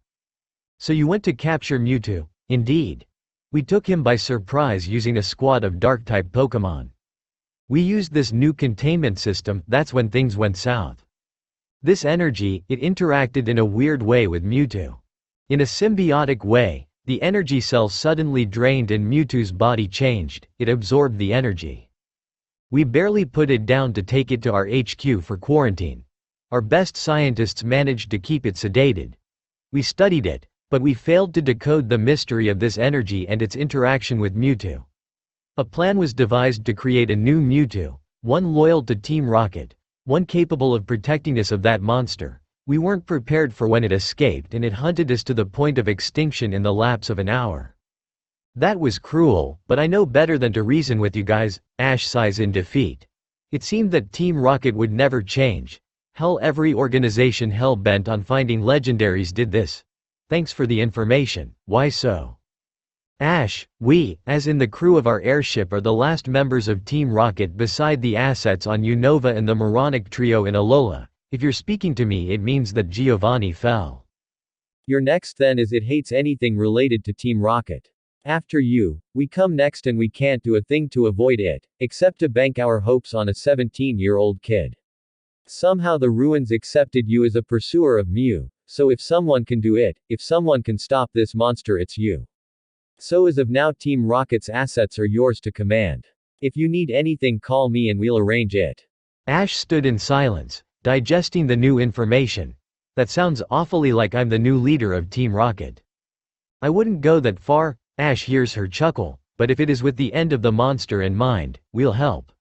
So you went to capture Mewtwo? Indeed. We took him by surprise using a squad of Dark-type Pokémon. We used this new containment system, that's when things went south. This energy, it interacted in a weird way with Mewtwo. In a symbiotic way, the energy cell suddenly drained and Mewtwo's body changed, it absorbed the energy. We barely put it down to take it to our HQ for quarantine. Our best scientists managed to keep it sedated. We studied it, but we failed to decode the mystery of this energy and its interaction with Mewtwo. A plan was devised to create a new Mewtwo, one loyal to Team Rocket, one capable of protecting us of that monster. We weren't prepared for when it escaped and it hunted us to the point of extinction in the lapse of an hour. That was cruel, but I know better than to reason with you guys. Ash sighs in defeat. It seemed that Team Rocket would never change. Hell, every organization hell-bent on finding legendaries did this. Thanks for the information. Why so? Ash, we, as in the crew of our airship, are the last members of Team Rocket beside the assets on Unova and the moronic trio in Alola. If you're speaking to me, it means that Giovanni fell. Your next then is it hates anything related to Team Rocket. After you, we come next and we can't do a thing to avoid it, except to bank our hopes on a 17-year-old kid. Somehow the ruins accepted you as a pursuer of Mew, so if someone can do it, if someone can stop this monster, it's you. So as of now Team Rocket's assets are yours to command. If you need anything, call me and we'll arrange it. Ash stood in silence, digesting the new information. That sounds awfully like I'm the new leader of Team Rocket. I wouldn't go that far. Ash hears her chuckle, but if it is with the end of the monster in mind, we'll help.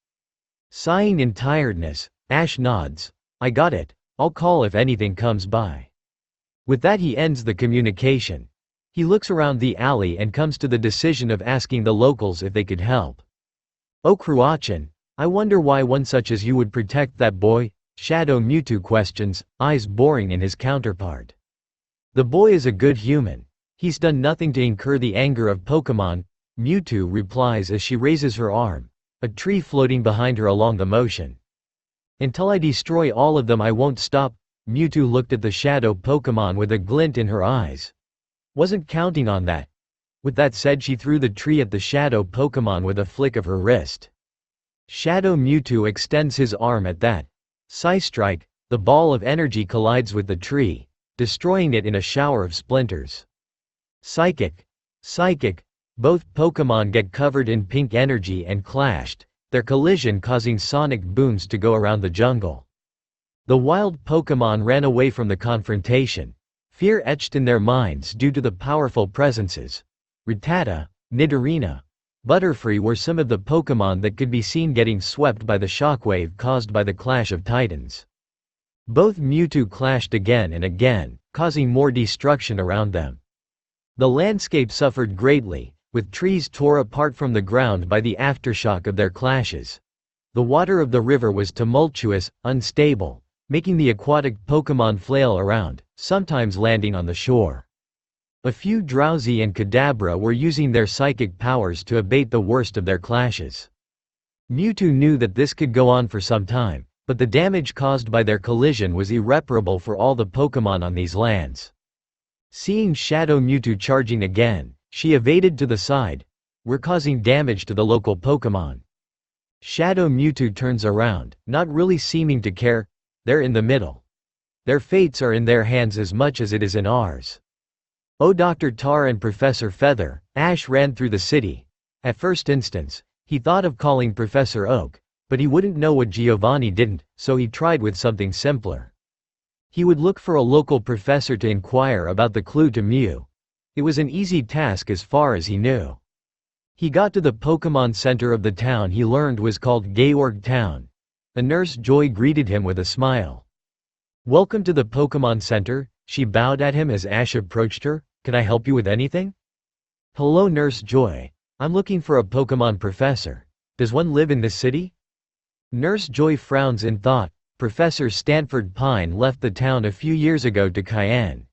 Sighing in tiredness, Ash nods. I got it. I'll call if anything comes by. With that he ends the communication. He looks around the alley and comes to the decision of asking the locals if they could help. Oh Cruachan, I wonder why one such as you would protect that boy? Shadow Mewtwo questions, eyes boring in his counterpart. The boy is a good human. He's done nothing to incur the anger of Pokémon, Mewtwo replies as she raises her arm, a tree floating behind her along the motion. Until I destroy all of them I won't stop. Mewtwo looked at the shadow Pokémon with a glint in her eyes. Wasn't counting on that. With that said, she threw the tree at the shadow Pokémon with a flick of her wrist. Shadow Mewtwo extends his arm at that. Psystrike, the ball of energy collides with the tree, destroying it in a shower of splinters. Psychic. Psychic. Both Pokémon get covered in pink energy and clashed, their collision causing sonic booms to go around the jungle. The wild Pokémon ran away from the confrontation, fear etched in their minds due to the powerful presences. Rattata, Nidorina, Butterfree were some of the Pokémon that could be seen getting swept by the shockwave caused by the clash of titans. Both Mewtwo clashed again and again, causing more destruction around them. The landscape suffered greatly, with trees tore apart from the ground by the aftershock of their clashes. The water of the river was tumultuous, unstable, making the aquatic Pokémon flail around, sometimes landing on the shore. A few Drowsy and Kadabra were using their psychic powers to abate the worst of their clashes. Mewtwo knew that this could go on for some time, but the damage caused by their collision was irreparable for all the Pokémon on these lands. Seeing Shadow Mewtwo charging again, she evaded to the side. We're causing damage to the local Pokémon. Shadow Mewtwo turns around, not really seeming to care. They're in the middle. Their fates are in their hands as much as it is in ours. Oh Dr. Tar and Professor Feather, Ash ran through the city. At first instance, he thought of calling Professor Oak, but he wouldn't know what Giovanni didn't, so he tried with something simpler. He would look for a local professor to inquire about the clue to Mew. It was an easy task as far as he knew. He got to the Pokémon center of the town he learned was called Georg Town. A nurse Joy greeted him with a smile. Welcome to the Pokémon Center, She bowed at him as Ash approached her. "Can I help you with anything?" "Hello, Nurse Joy. I'm looking for a Pokémon professor. Does one live in this city?" Nurse Joy frowns in thought. Professor Stanford Pine left the town a few years ago to Cayenne.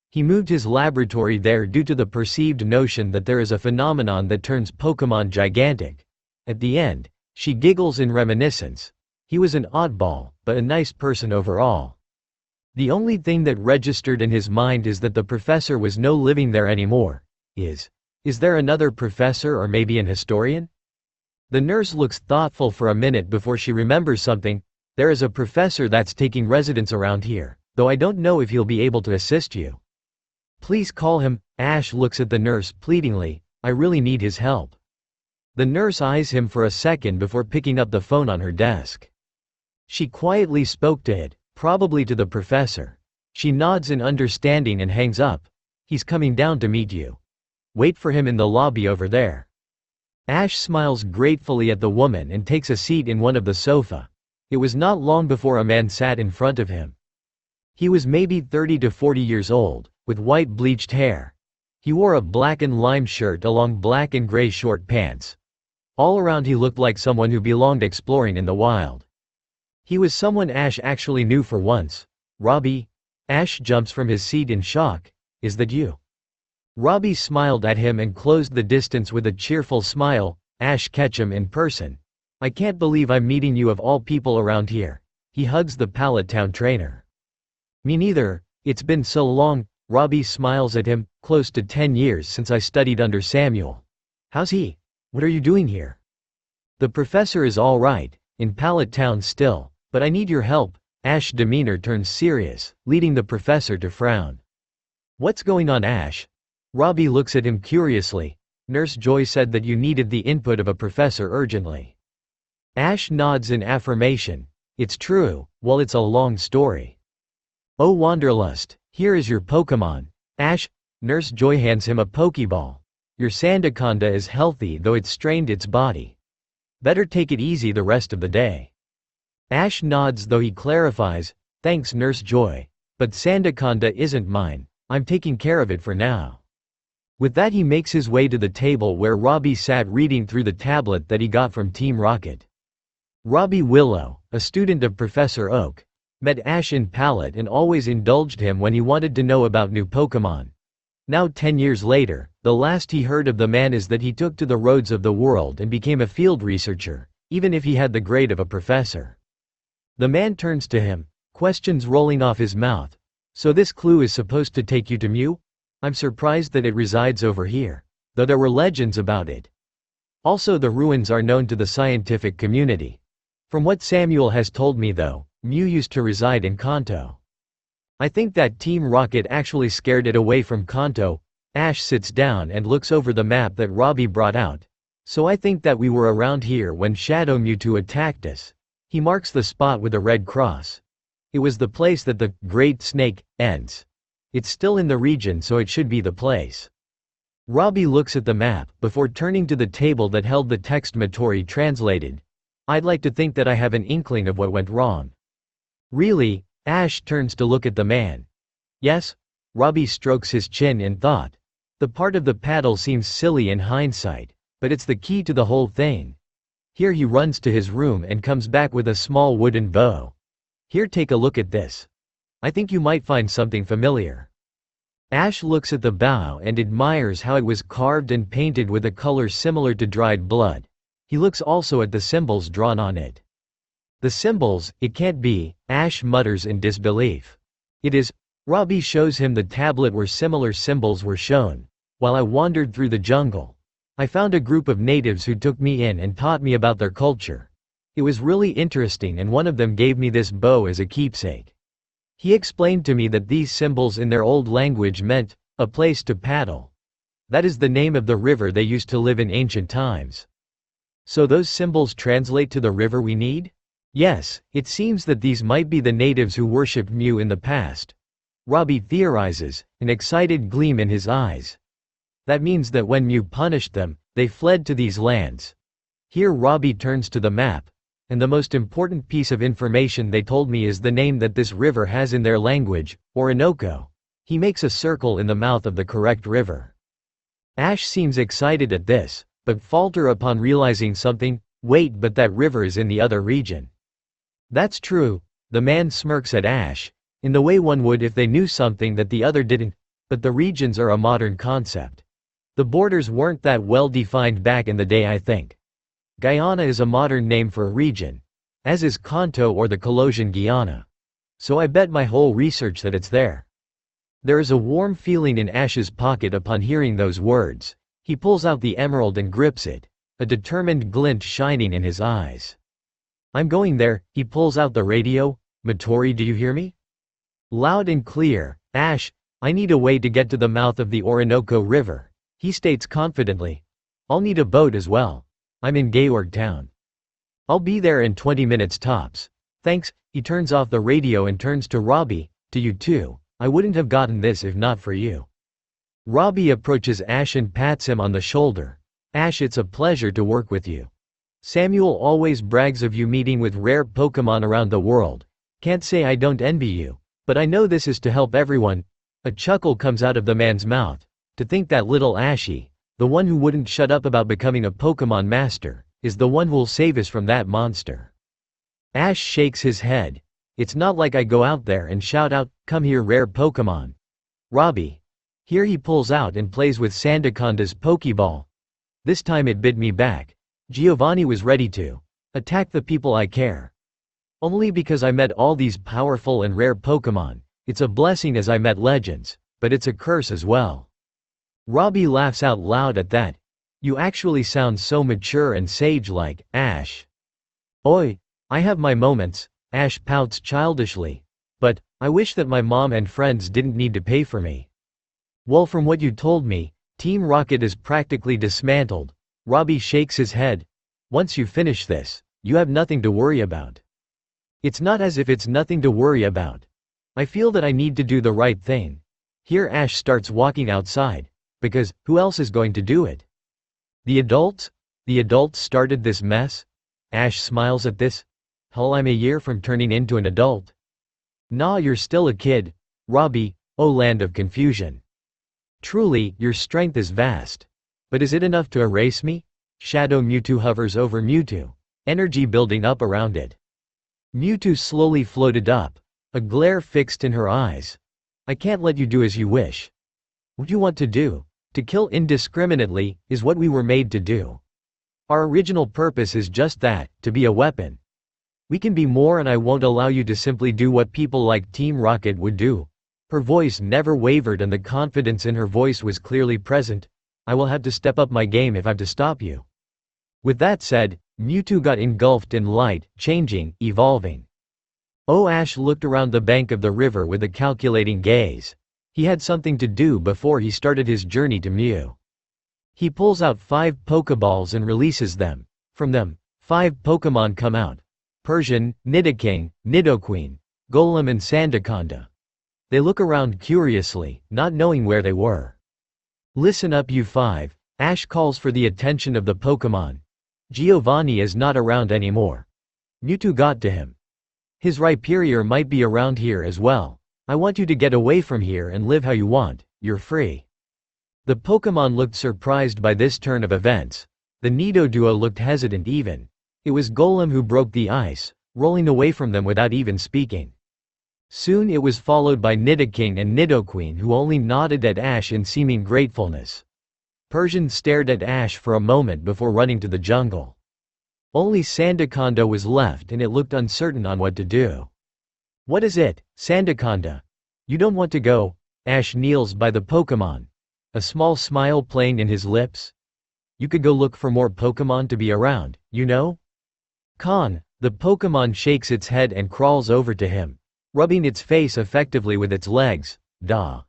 He moved his laboratory there due to the perceived notion that there is a phenomenon that turns Pokémon gigantic. At the end, she giggles in reminiscence. He was an oddball, but a nice person overall. The only thing that registered in his mind is that the professor was no living there anymore. Is there another professor or maybe an historian? The nurse looks thoughtful for a minute before she remembers something. There is a professor that's taking residence around here, though I don't know if he'll be able to assist you. Please call him. Ash looks at the nurse pleadingly. I really need his help. The nurse eyes him for a second before picking up the phone on her desk. She quietly spoke to it, probably to the professor. She nods in understanding and hangs up. He's coming down to meet you. Wait for him in the lobby over there. Ash smiles gratefully at the woman and takes a seat in one of the sofa. It was not long before a man sat in front of him. He was maybe 30 to 40 years old, with white bleached hair. He wore a black and lime shirt along black and gray short pants. All around he looked like someone who belonged exploring in the wild. He was someone Ash actually knew for once. Robbie? Ash jumps from his seat in shock. Is that you? Robbie smiled at him and closed the distance with a cheerful smile. Ash Ketchum in person. I can't believe I'm meeting you of all people around here. He hugs the Pallet Town trainer. Me neither, it's been so long. Robbie smiles at him. Close to 10 years since I studied under Samuel. How's he? What are you doing here? The professor is all right, in Pallet Town still, but I need your help. Ash's demeanor turns serious, leading the professor to frown. What's going on, Ash? Robbie looks at him curiously. Nurse Joy said that you needed the input of a professor urgently. Ash nods in affirmation. It's true, well, it's a long story. Oh Wanderlust, here is your Pokémon. Ash, Nurse Joy hands him a Pokeball. Your Sandaconda is healthy though it strained its body. Better take it easy the rest of the day. Ash nods though he clarifies, thanks Nurse Joy, but Sandaconda isn't mine, I'm taking care of it for now. With that he makes his way to the table where Robbie sat reading through the tablet that he got from Team Rocket. Robbie Willow, a student of Professor Oak, met Ash in Pallet and always indulged him when he wanted to know about new Pokémon. Now 10 years later, the last he heard of the man is that he took to the roads of the world and became a field researcher, even if he had the grade of a professor. The man turns to him, questions rolling off his mouth. So this clue is supposed to take you to Mew? I'm surprised that it resides over here, though there were legends about it. Also the ruins are known to the scientific community. From what Samuel has told me though, Mew used to reside in Kanto. I think that Team Rocket actually scared it away from Kanto. Ash sits down and looks over the map that Robbie brought out. So I think that we were around here when Shadow Mewtwo attacked us. He marks the spot with a red cross. It was the place that the Great Snake ends. It's still in the region, so it should be the place. Robbie looks at the map before turning to the table that held the text Matori translated. I'd like to think that I have an inkling of what went wrong. Really? Ash turns to look at the man. Yes? Robbie strokes his chin in thought. The part of the paddle seems silly in hindsight, but it's the key to the whole thing. Here he runs to his room and comes back with a small wooden bow. Here, take a look at this. I think you might find something familiar. Ash looks at the bow and admires how it was carved and painted with a color similar to dried blood. He looks also at the symbols drawn on it. The symbols, it can't be, Ash mutters in disbelief. It is. Robbie shows him the tablet where similar symbols were shown. While I wandered through the jungle, I found a group of natives who took me in and taught me about their culture. It was really interesting and one of them gave me this bow as a keepsake. He explained to me that these symbols in their old language meant, a place to paddle. That is the name of the river they used to live in ancient times. So those symbols translate to the river we need? Yes, it seems that these might be the natives who worshipped Mew in the past. Robbie theorizes, an excited gleam in his eyes. That means that when Mew punished them, they fled to these lands. Here Robbie turns to the map, and the most important piece of information they told me is the name that this river has in their language, Orinoco. He makes a circle in the mouth of the correct river. Ash seems excited at this, but falter upon realizing something. Wait, but that river is in the other region. That's true, the man smirks at Ash, in the way one would if they knew something that the other didn't, but the regions are a modern concept. The borders weren't that well defined back in the day, I think. Guyana is a modern name for a region, as is Kanto or the Colossian Guyana. So I bet my whole research that it's there. There is a warm feeling in Ash's pocket upon hearing those words. He pulls out the emerald and grips it, a determined glint shining in his eyes. I'm going there. He pulls out the radio. Matori, do you hear me? Loud and clear. Ash, I need a way to get to the mouth of the Orinoco River, he states confidently. I'll need a boat as well. I'm in Georg Town. I'll be there in 20 minutes tops. Thanks. He turns off the radio and turns to Robbie. To you too. I wouldn't have gotten this if not for you. Robbie approaches Ash and pats him on the shoulder. Ash, it's a pleasure to work with you. Samuel always brags of you meeting with rare Pokémon around the world. Can't say I don't envy you, but I know this is to help everyone. A chuckle comes out of the man's mouth. To think that little Ashy, the one who wouldn't shut up about becoming a Pokémon master, is the one who'll save us from that monster. Ash shakes his head. It's not like I go out there and shout out, come here rare Pokémon. Robbie. Here he pulls out and plays with Sandaconda's Pokeball. This time it bit me back. Giovanni was ready to attack the people I care. Only because I met all these powerful and rare Pokémon. It's a blessing as I met legends, but it's a curse as well. Robbie laughs out loud at that. You actually sound so mature and sage-like, Ash. Oi, I have my moments, Ash pouts childishly. But, I wish that my mom and friends didn't need to pay for me. Well, from what you told me, Team Rocket is practically dismantled. Robbie shakes his head. Once you finish this, you have nothing to worry about. It's not as if it's nothing to worry about. I feel that I need to do the right thing. Here Ash starts walking outside. Because, who else is going to do it? The adults? The adults started this mess? Ash smiles at this. Hell, I'm a year from turning into an adult. Nah, you're still a kid. Robbie, oh land of confusion. Truly, your strength is vast. But is it enough to erase me? Shadow Mewtwo hovers over Mewtwo, energy building up around it. Mewtwo slowly floated up, a glare fixed in her eyes. I can't let you do as you wish. What you want to do, to kill indiscriminately, is what we were made to do. Our original purpose is just that, to be a weapon. We can be more, and I won't allow you to simply do what people like Team Rocket would do. Her voice never wavered and the confidence in her voice was clearly present. I will have to step up my game if I've to stop you. With that said, Mewtwo got engulfed in light, changing, evolving. Oh, Ash looked around the bank of the river with a calculating gaze. He had something to do before he started his journey to Mew. He pulls out 5 Pokeballs and releases them. From them, 5 Pokemon come out. Persian, Nidoking, Nidoqueen, Golem and Sandaconda. They look around curiously, not knowing where they were. Listen up you 5, Ash calls for the attention of the Pokémon. Giovanni is not around anymore. Mewtwo got to him. His Rhyperior might be around here as well. I want you to get away from here and live how you want, you're free. The Pokémon looked surprised by this turn of events. The Nidoduo looked hesitant even. It was Golem who broke the ice, rolling away from them without even speaking. Soon it was followed by Nidoking and Nidoqueen who only nodded at Ash in seeming gratefulness. Persian stared at Ash for a moment before running to the jungle. Only Sandaconda was left and it looked uncertain on what to do. What is it, Sandaconda? You don't want to go? Ash kneels by the Pokémon. A small smile playing in his lips. You could go look for more Pokémon to be around, you know? Con, the Pokémon shakes its head and crawls over to him, rubbing its face effectively with its legs. Duh.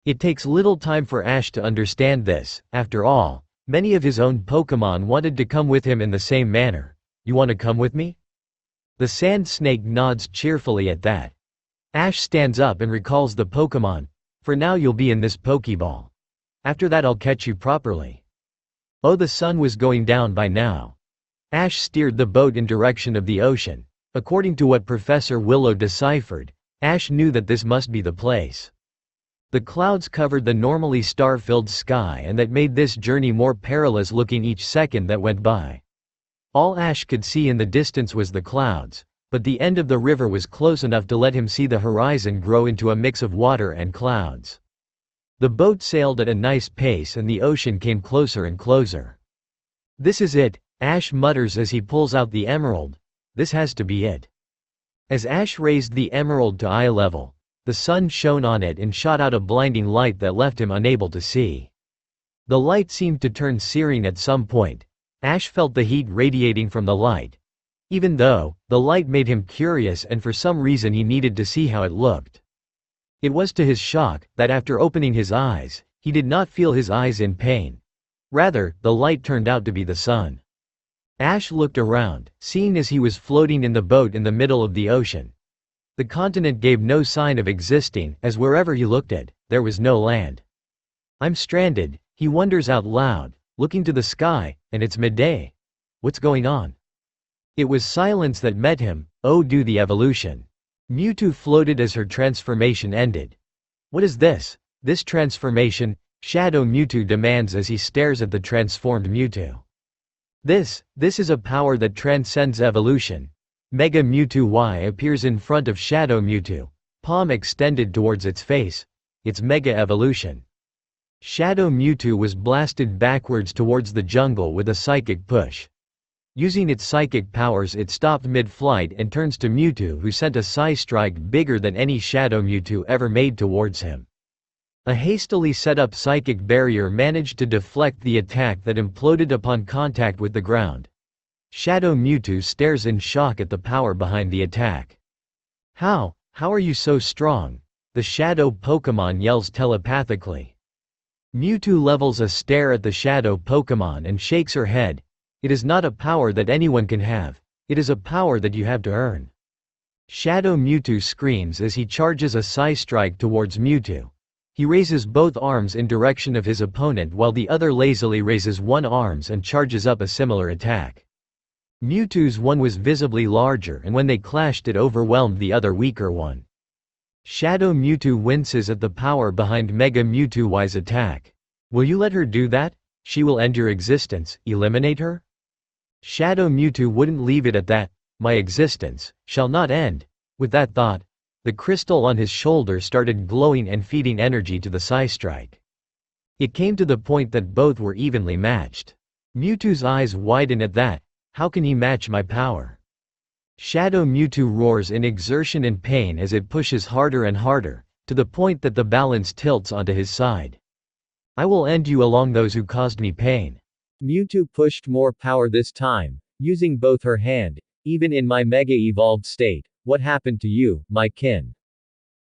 It takes little time for Ash to understand this. After all, many of his own Pokémon wanted to come with him in the same manner. You want to come with me? The sand snake nods cheerfully at that. Ash stands up and recalls the Pokémon. For now you'll be in this Pokeball. After that I'll catch you properly. Oh, the sun was going down by now. Ash steered the boat in direction of the ocean. According to what Professor Willow deciphered, Ash knew that this must be the place. The clouds covered the normally star-filled sky and that made this journey more perilous looking each second that went by. All Ash could see in the distance was the clouds, but the end of the river was close enough to let him see the horizon grow into a mix of water and clouds. The boat sailed at a nice pace and the ocean came closer and closer. "This is it," Ash mutters as he pulls out the emerald. "This has to be it." As Ash raised the emerald to eye level, the sun shone on it and shot out a blinding light that left him unable to see. The light seemed to turn searing at some point. Ash felt the heat radiating from the light. Even though, the light made him curious and for some reason he needed to see how it looked. It was to his shock, that after opening his eyes, he did not feel his eyes in pain. Rather, the light turned out to be the sun. Ash looked around, seeing as he was floating in the boat in the middle of the ocean. The continent gave no sign of existing, as wherever he looked at, there was no land. "I'm stranded," he wonders out loud, looking to the sky, and it's midday. What's going on? It was silence that met him. Oh, do the evolution. Mewtwo floated as her transformation ended. "What is this? This transformation?" Shadow Mewtwo demands as he stares at the transformed Mewtwo. This is a power that transcends evolution. Mega Mewtwo Y appears in front of Shadow Mewtwo, palm extended towards its face. It's Mega Evolution. Shadow Mewtwo was blasted backwards towards the jungle with a psychic push. Using its psychic powers it stopped mid-flight and turns to Mewtwo, who sent a Psy-Strike bigger than any Shadow Mewtwo ever made towards him. A hastily set up psychic barrier managed to deflect the attack that imploded upon contact with the ground. Shadow Mewtwo stares in shock at the power behind the attack. How are you so strong?" the Shadow Pokémon yells telepathically. Mewtwo levels a stare at the Shadow Pokémon and shakes her head. "It is not a power that anyone can have. It is a power that you have to earn." Shadow Mewtwo screams as he charges a Psy-Strike towards Mewtwo. He raises both arms in direction of his opponent while the other lazily raises one arm and charges up a similar attack. Mewtwo's one was visibly larger and when they clashed it overwhelmed the other weaker one. Shadow Mewtwo winces at the power behind Mega Mewtwo Y's attack. "Will you let her do that? She will end your existence, eliminate her?" Shadow Mewtwo wouldn't leave it at that. "My existence shall not end." With that thought, the crystal on his shoulder started glowing and feeding energy to the Psy-Strike. It came to the point that both were evenly matched. Mewtwo's eyes widen at that. "How can he match my power?" Shadow Mewtwo roars in exertion and pain as it pushes harder and harder, to the point that the balance tilts onto his side. "I will end you along those who caused me pain." Mewtwo pushed more power this time, using both her hand. "Even in my mega-evolved state, what happened to you, my kin?"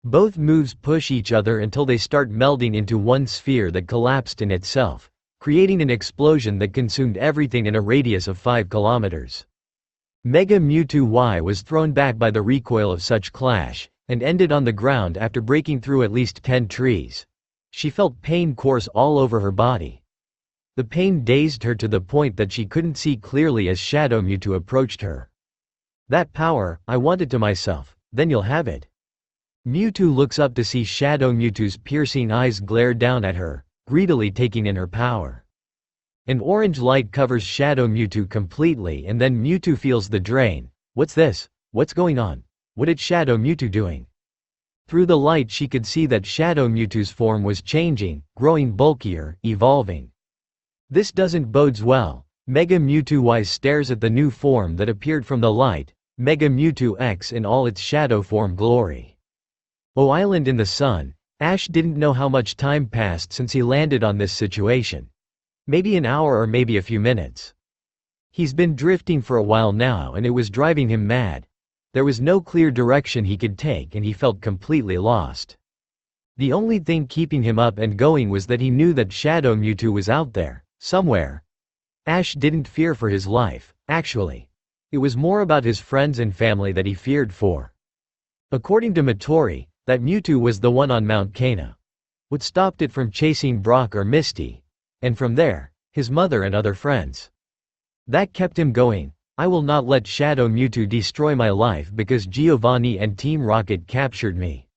Both moves push each other until they start melding into one sphere that collapsed in itself, creating an explosion that consumed everything in a radius of 5 kilometers. Mega Mewtwo Y was thrown back by the recoil of such clash, and ended on the ground after breaking through at least 10 trees. She felt pain course all over her body. The pain dazed her to the point that she couldn't see clearly as Shadow Mewtwo approached her. "That power, I want it to myself, then you'll have it." Mewtwo looks up to see Shadow Mewtwo's piercing eyes glare down at her, greedily taking in her power. An orange light covers Shadow Mewtwo completely and then Mewtwo feels the drain. "What's this? What's going on? What is Shadow Mewtwo doing?" Through the light she could see that Shadow Mewtwo's form was changing, growing bulkier, evolving. This doesn't bodes well. Mega Mewtwo Y stares at the new form that appeared from the light, Mega Mewtwo X in all its shadow form glory. Oh, Island in the sun. Ash didn't know how much time passed since he landed on this situation. Maybe an hour or maybe a few minutes. He's been drifting for a while now and it was driving him mad. There was no clear direction he could take and he felt completely lost. The only thing keeping him up and going was that he knew that Shadow Mewtwo was out there, somewhere. Ash didn't fear for his life, actually. It was more about his friends and family that he feared for. According to Matori, that Mewtwo was the one on Mount Kana. What stopped it from chasing Brock or Misty? And from there, his mother and other friends. That kept him going. "I will not let Shadow Mewtwo destroy my life because Giovanni and Team Rocket captured me."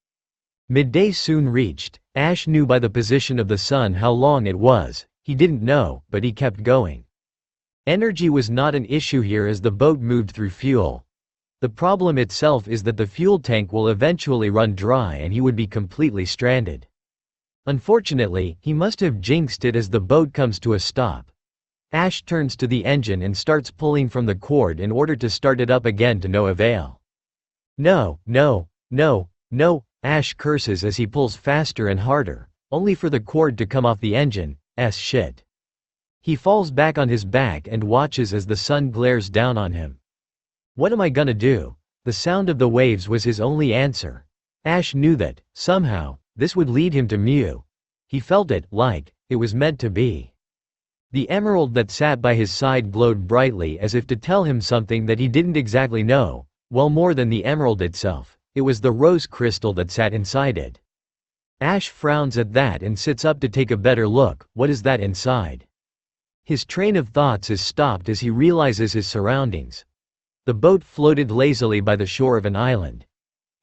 Midday soon reached. Ash knew by the position of the sun how long it was. He didn't know, but he kept going. Energy was not an issue here as the boat moved through fuel. The problem itself is that the fuel tank will eventually run dry and he would be completely stranded. Unfortunately, he must have jinxed it as the boat comes to a stop. Ash turns to the engine and starts pulling from the cord in order to start it up again to no avail. No, no, no, no, Ash curses as he pulls faster and harder, only for the cord to come off the engine's shit. He falls back on his back and watches as the sun glares down on him. What am I gonna do? The sound of the waves was his only answer. Ash knew that, somehow, this would lead him to Mew. He felt it, like it was meant to be. The emerald that sat by his side glowed brightly as if to tell him something that he didn't exactly know. Well, more than the emerald itself, it was the rose crystal that sat inside it. Ash frowns at that and sits up to take a better look. What is that inside? His train of thoughts is stopped as he realizes his surroundings. The boat floated lazily by the shore of an island.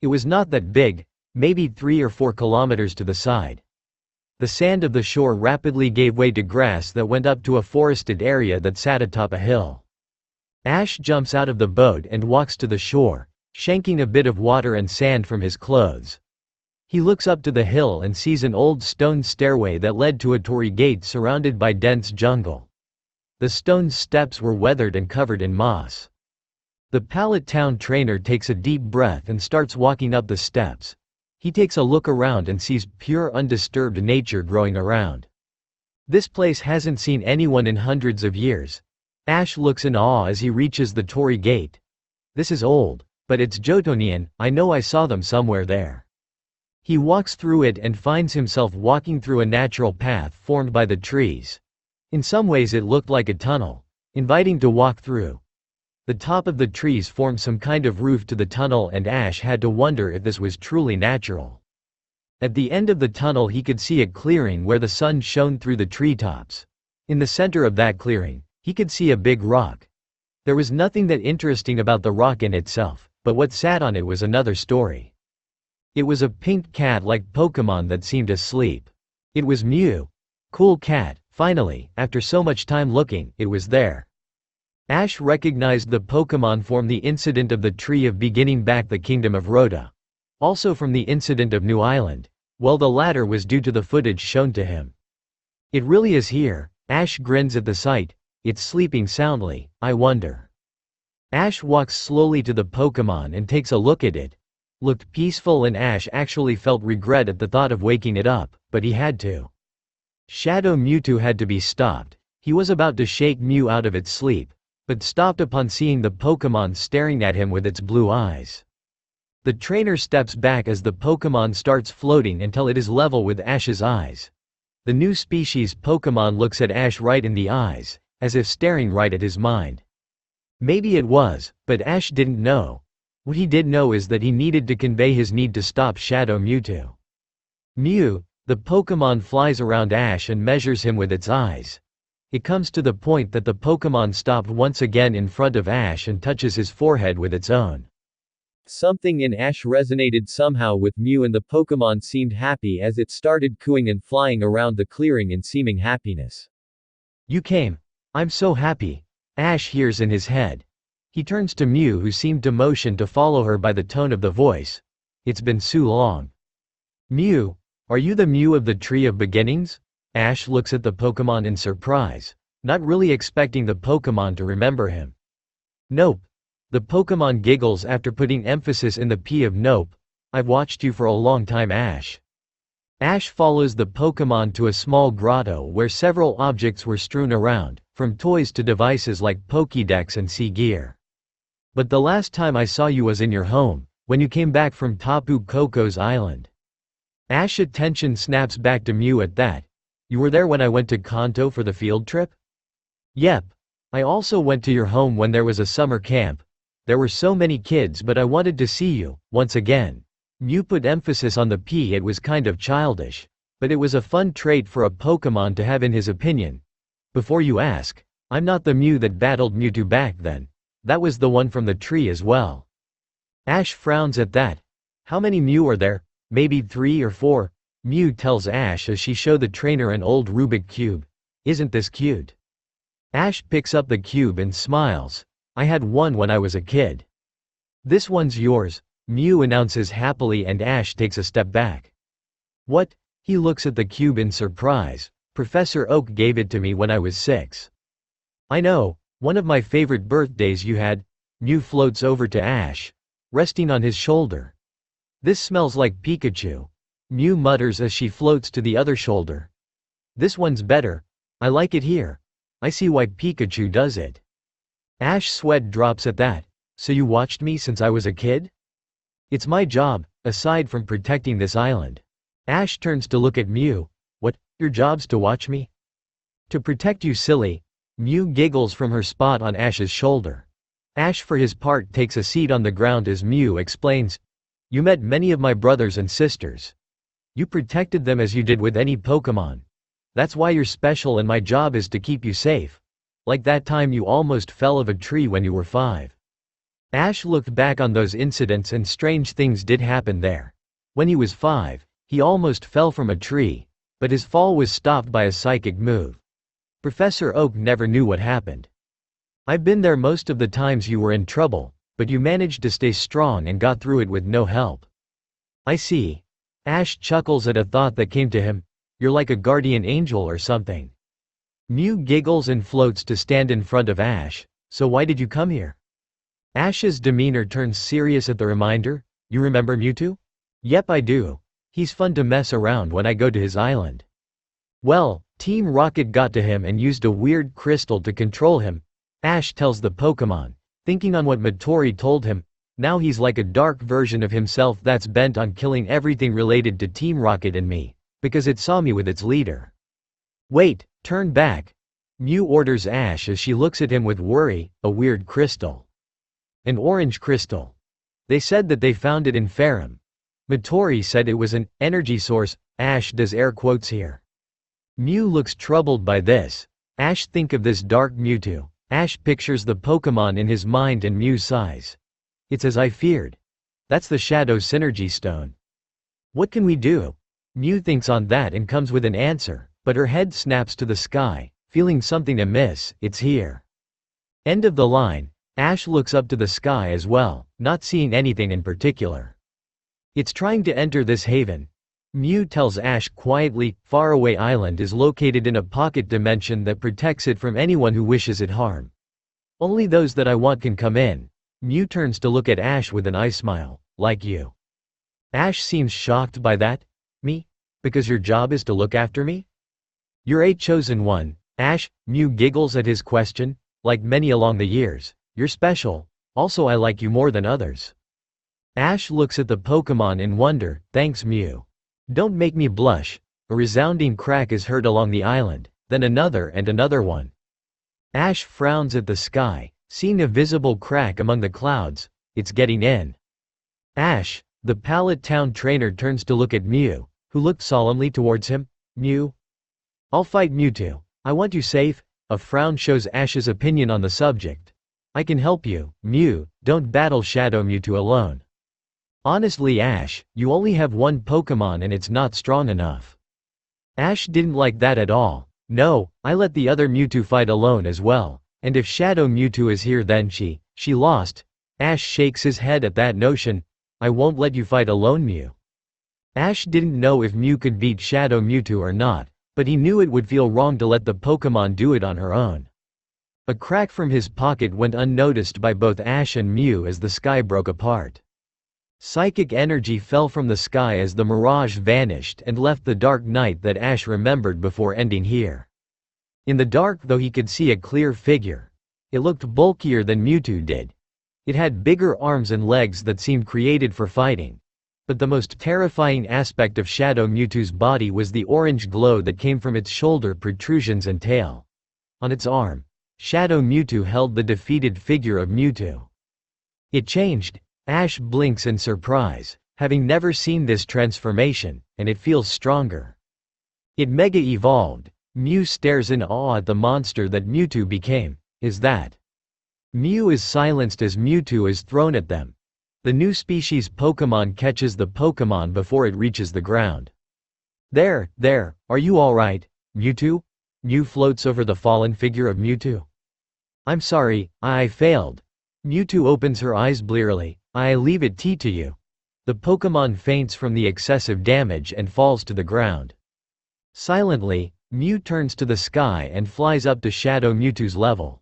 It was not that big, maybe 3 or 4 kilometers to the side. The sand of the shore rapidly gave way to grass that went up to a forested area that sat atop a hill. Ash jumps out of the boat and walks to the shore, shanking a bit of water and sand from his clothes. He looks up to the hill and sees an old stone stairway that led to a torii gate surrounded by dense jungle. The stone steps were weathered and covered in moss. The Pallet Town trainer takes a deep breath and starts walking up the steps. He takes a look around and sees pure undisturbed nature growing around. This place hasn't seen anyone in hundreds of years. Ash looks in awe as he reaches the torii gate. This is old, but it's Jotonian, I know I saw them somewhere there. He walks through it and finds himself walking through a natural path formed by the trees. In some ways it looked like a tunnel, inviting to walk through. The top of the trees formed some kind of roof to the tunnel and Ash had to wonder if this was truly natural. At the end of the tunnel he could see a clearing where the sun shone through the treetops. In the center of that clearing, he could see a big rock. There was nothing that interesting about the rock in itself, but what sat on it was another story. It was a pink cat-like Pokémon that seemed asleep. It was Mew. Cool cat, finally, after so much time looking, it was there. Ash recognized the Pokémon from the incident of the Tree of Beginning back the Kingdom of Rhoda. Also from the incident of New Island. Well, the latter was due to the footage shown to him. It really is here. Ash grins at the sight. It's sleeping soundly, I wonder. Ash walks slowly to the Pokémon and takes a look at it. Looked peaceful and Ash actually felt regret at the thought of waking it up, but he had to. Shadow Mewtwo had to be stopped. He was about to shake Mew out of its sleep, but stopped upon seeing the Pokémon staring at him with its blue eyes. The trainer steps back as the Pokémon starts floating until it is level with Ash's eyes. The new species Pokémon looks at Ash right in the eyes, as if staring right at his mind. Maybe it was, but Ash didn't know. What he did know is that he needed to convey his need to stop Shadow Mewtwo. Mew, the Pokémon flies around Ash and measures him with its eyes. It comes to the point that the Pokémon stopped once again in front of Ash and touches his forehead with its own. Something in Ash resonated somehow with Mew and the Pokémon seemed happy as it started cooing and flying around the clearing in seeming happiness. You came. I'm so happy. Ash hears in his head. He turns to Mew who seemed to motion to follow her by the tone of the voice. It's been so long. Mew, are you the Mew of the Tree of Beginnings? Ash looks at the Pokémon in surprise, not really expecting the Pokémon to remember him. Nope. The Pokémon giggles after putting emphasis in the P of nope. I've watched you for a long time, Ash. Ash follows the Pokémon to a small grotto where several objects were strewn around, from toys to devices like Pokédex and Sea Gear. But the last time I saw you was in your home, when you came back from Tapu Koko's island. Ash's attention snaps back to Mew at that. You were there when I went to Kanto for the field trip? Yep. I also went to your home when there was a summer camp. There were so many kids but I wanted to see you, once again. Mew put emphasis on the P. It was kind of childish. But it was a fun trait for a Pokémon to have in his opinion. Before you ask, I'm not the Mew that battled Mewtwo back then. That was the one from the tree as well. Ash frowns at that. How many Mew are there? Maybe 3 or 4? Mew tells Ash as she shows the trainer an old Rubik cube. Isn't this cute? Ash picks up the cube and smiles. I had one when I was a kid. This one's yours, Mew announces happily, and Ash takes a step back. What? He looks at the cube in surprise. Professor Oak gave it to me when I was 6. I know, one of my favorite birthdays you had. Mew floats over to Ash, resting on his shoulder. This smells like Pikachu, Mew mutters as she floats to the other shoulder. This one's better. I like it here. I see why Pikachu does it. Ash's sweat drops at that. So you watched me since I was a kid? It's my job, aside from protecting this island. Ash turns to look at Mew. What, your job's to watch me? To protect you, silly. Mew giggles from her spot on Ash's shoulder. Ash for his part takes a seat on the ground as Mew explains. You met many of my brothers and sisters. You protected them as you did with any Pokémon. That's why you're special, and my job is to keep you safe. Like that time you almost fell off a tree when you were 5. Ash looked back on those incidents, and strange things did happen there. When he was 5, he almost fell from a tree, but his fall was stopped by a psychic move. Professor Oak never knew what happened. I've been there most of the times you were in trouble, but you managed to stay strong and got through it with no help. I see. Ash chuckles at a thought that came to him. You're like a guardian angel or something. Mew giggles and floats to stand in front of Ash. So why did you come here? Ash's demeanor turns serious at the reminder. You remember Mewtwo? Yep, I do. He's fun to mess around when I go to his island. Well, Team Rocket got to him and used a weird crystal to control him. Ash tells the Pokémon, thinking on what Midori told him. Now he's like a dark version of himself that's bent on killing everything related to Team Rocket and me, because it saw me with its leader. Wait, turn back. Mew orders Ash as she looks at him with worry. A weird crystal. An orange crystal. They said that they found it in Farum. Midori said it was an energy source. Ash does air quotes here. Mew looks troubled by this. Ash think of this dark Mewtwo. Ash pictures the Pokémon in his mind and Mew sighs. It's as I feared. That's the Shadow Synergy Stone. What can we do? Mew thinks on that and comes with an answer, but her head snaps to the sky, feeling something amiss. It's here. End of the line. Ash looks up to the sky as well, not seeing anything in particular. It's trying to enter this haven. Mew tells Ash quietly, Faraway Island is located in a pocket dimension that protects it from anyone who wishes it harm. Only those that I want can come in. Mew turns to look at Ash with an eye smile. Like you. Ash seems shocked by that. Me? Because your job is to look after me? You're a chosen one, Ash. Mew giggles at his question. Like many along the years, you're special. Also I like you more than others. Ash looks at the Pokémon in wonder. Thanks, Mew. Don't make me blush. A resounding crack is heard along the island, then another and another one. Ash frowns at the sky, seeing a visible crack among the clouds. It's getting in. Ash, the Pallet Town trainer, turns to look at Mew, who looked solemnly towards him. Mew? I'll fight Mewtwo. I want you safe. A frown shows Ash's opinion on the subject. I can help you, Mew. Don't battle Shadow Mewtwo alone. Honestly, Ash, you only have one Pokémon and it's not strong enough. Ash didn't like that at all. No, I let the other Mewtwo fight alone as well, and if Shadow Mewtwo is here then she lost. Ash shakes his head at that notion. I won't let you fight alone, Mew. Ash didn't know if Mew could beat Shadow Mewtwo or not, but he knew it would feel wrong to let the Pokémon do it on her own. A crack from his pocket went unnoticed by both Ash and Mew as the sky broke apart. Psychic energy fell from the sky as the mirage vanished and left the dark night that Ash remembered before ending here. In the dark, though, he could see a clear figure. It looked bulkier than Mewtwo did. It had bigger arms and legs that seemed created for fighting. But the most terrifying aspect of Shadow Mewtwo's body was the orange glow that came from its shoulder protrusions and tail. On its arm, Shadow Mewtwo held the defeated figure of Mewtwo. It changed. Ash blinks in surprise, having never seen this transformation, and it feels stronger. It mega-evolved. Mew stares in awe at the monster that Mewtwo became. Is that? Mew is silenced as Mewtwo is thrown at them. The new species Pokémon catches the Pokémon before it reaches the ground. There, are you alright, Mewtwo? Mew floats over the fallen figure of Mewtwo. I'm sorry, I failed. Mewtwo opens her eyes blearily. I leave it to you. The Pokémon faints from the excessive damage and falls to the ground. Silently, Mew turns to the sky and flies up to Shadow Mewtwo's level.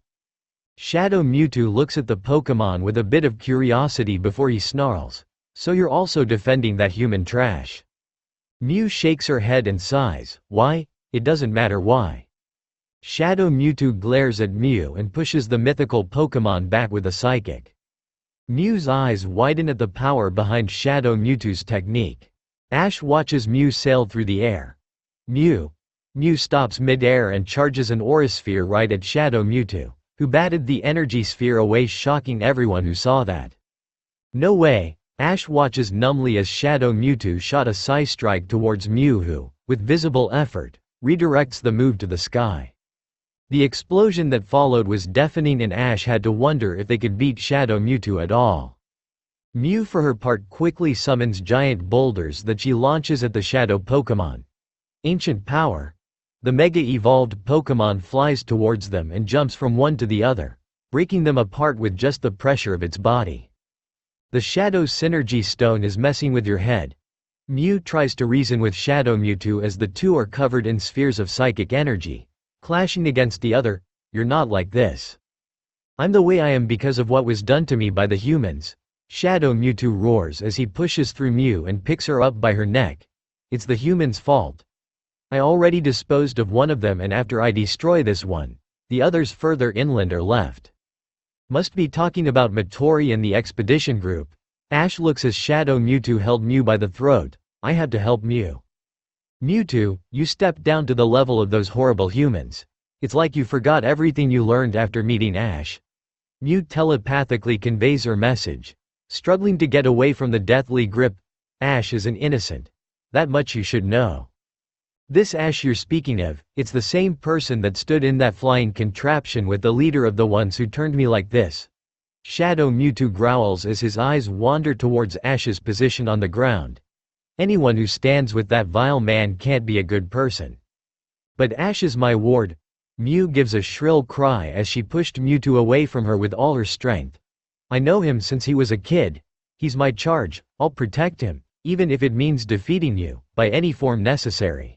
Shadow Mewtwo looks at the Pokémon with a bit of curiosity before he snarls. So you're also defending that human trash? Mew shakes her head and sighs. Why? It doesn't matter why. Shadow Mewtwo glares at Mew and pushes the mythical Pokémon back with a psychic. Mew's eyes widen at the power behind Shadow Mewtwo's technique. Ash watches Mew sail through the air. Mew stops mid-air and charges an aura sphere right at Shadow Mewtwo, who batted the energy sphere away, shocking everyone who saw that. No way. Ash watches numbly as Shadow Mewtwo shot a Psy strike towards Mew who, with visible effort, redirects the move to the sky. The explosion that followed was deafening and Ash had to wonder if they could beat Shadow Mewtwo at all. Mew for her part quickly summons giant boulders that she launches at the Shadow Pokémon. Ancient power. The mega-evolved Pokémon flies towards them and jumps from one to the other, breaking them apart with just the pressure of its body. The Shadow Synergy Stone is messing with your head. Mew tries to reason with Shadow Mewtwo as the two are covered in spheres of psychic energy, clashing against the other. You're not like this. I'm the way I am because of what was done to me by the humans. Shadow Mewtwo roars as he pushes through Mew and picks her up by her neck. It's the humans' fault. I already disposed of one of them, and after I destroy this one, the others further inland are left. Must be talking about Matori and the expedition group. Ash looks as Shadow Mewtwo held Mew by the throat. I had to help Mew. Mewtwo, you stepped down to the level of those horrible humans. It's like you forgot everything you learned after meeting Ash. Mew telepathically conveys her message, struggling to get away from the deathly grip. Ash is an innocent. That much you should know. This Ash you're speaking of, it's the same person that stood in that flying contraption with the leader of the ones who turned me like this. Shadow Mewtwo growls as his eyes wander towards Ash's position on the ground. Anyone who stands with that vile man can't be a good person. But Ash is my ward. Mew gives a shrill cry as she pushed Mewtwo away from her with all her strength. I know him since he was a kid. He's my charge. I'll protect him, even if it means defeating you, by any form necessary.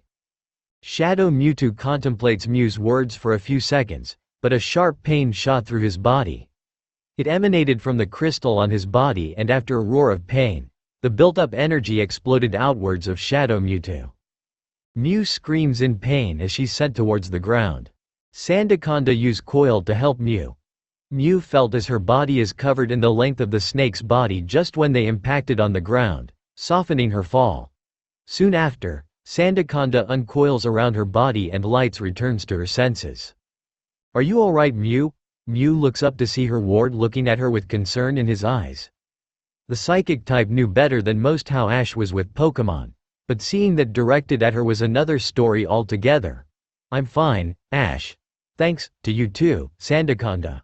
Shadow Mewtwo contemplates Mew's words for a few seconds, but a sharp pain shot through his body. It emanated from the crystal on his body, and after a roar of pain, the built-up energy exploded outwards of Shadow Mewtwo. Mew screams in pain as she's sent towards the ground. Sandaconda used Coil to help Mew. Mew felt as her body is covered in the length of the snake's body just when they impacted on the ground, softening her fall. Soon after, Sandaconda uncoils around her body and Lights returns to her senses. Are you alright, Mew? Mew looks up to see her ward looking at her with concern in his eyes. The psychic type knew better than most how Ash was with Pokémon, but seeing that directed at her was another story altogether. I'm fine, Ash. Thanks, to you too, Sandaconda.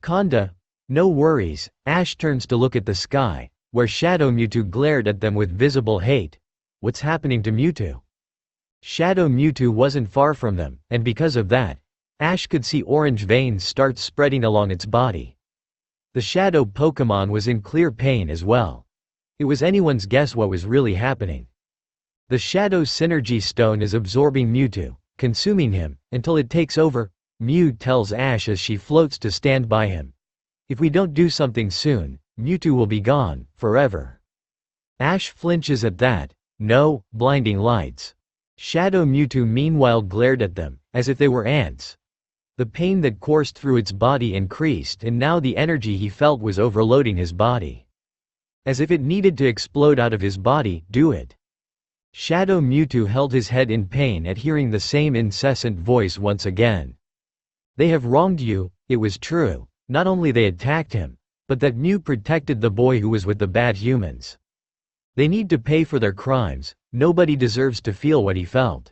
Conda. No worries. Ash turns to look at the sky, where Shadow Mewtwo glared at them with visible hate. What's happening to Mewtwo? Shadow Mewtwo wasn't far from them, and because of that, Ash could see orange veins start spreading along its body. The Shadow Pokémon was in clear pain as well. It was anyone's guess what was really happening. The Shadow Synergy Stone is absorbing Mewtwo, consuming him, until it takes over. Mew tells Ash as she floats to stand by him. If we don't do something soon, Mewtwo will be gone, forever. Ash flinches at that. No, blinding lights. Shadow Mewtwo meanwhile glared at them, as if they were ants. The pain that coursed through its body increased, and now the energy he felt was overloading his body. As if it needed to explode out of his body. Do it. Shadow Mewtwo held his head in pain at hearing the same incessant voice once again. They have wronged you. It was true. Not only they attacked him, but that Mew protected the boy who was with the bad humans. They need to pay for their crimes. Nobody deserves to feel what he felt.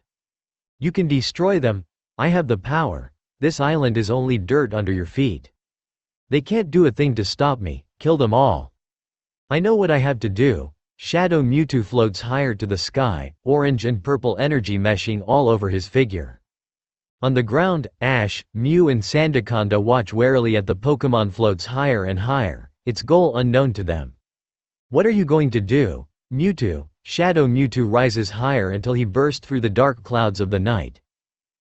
You can destroy them. I have the power. This island is only dirt under your feet. They can't do a thing to stop me. Kill them all. I know what I have to do. Shadow Mewtwo floats higher to the sky, orange and purple energy meshing all over his figure. On the ground, Ash, Mew and Sandaconda watch warily as the Pokémon floats higher and higher, its goal unknown to them. What are you going to do, Mewtwo? Shadow Mewtwo rises higher until he burst through the dark clouds of the night.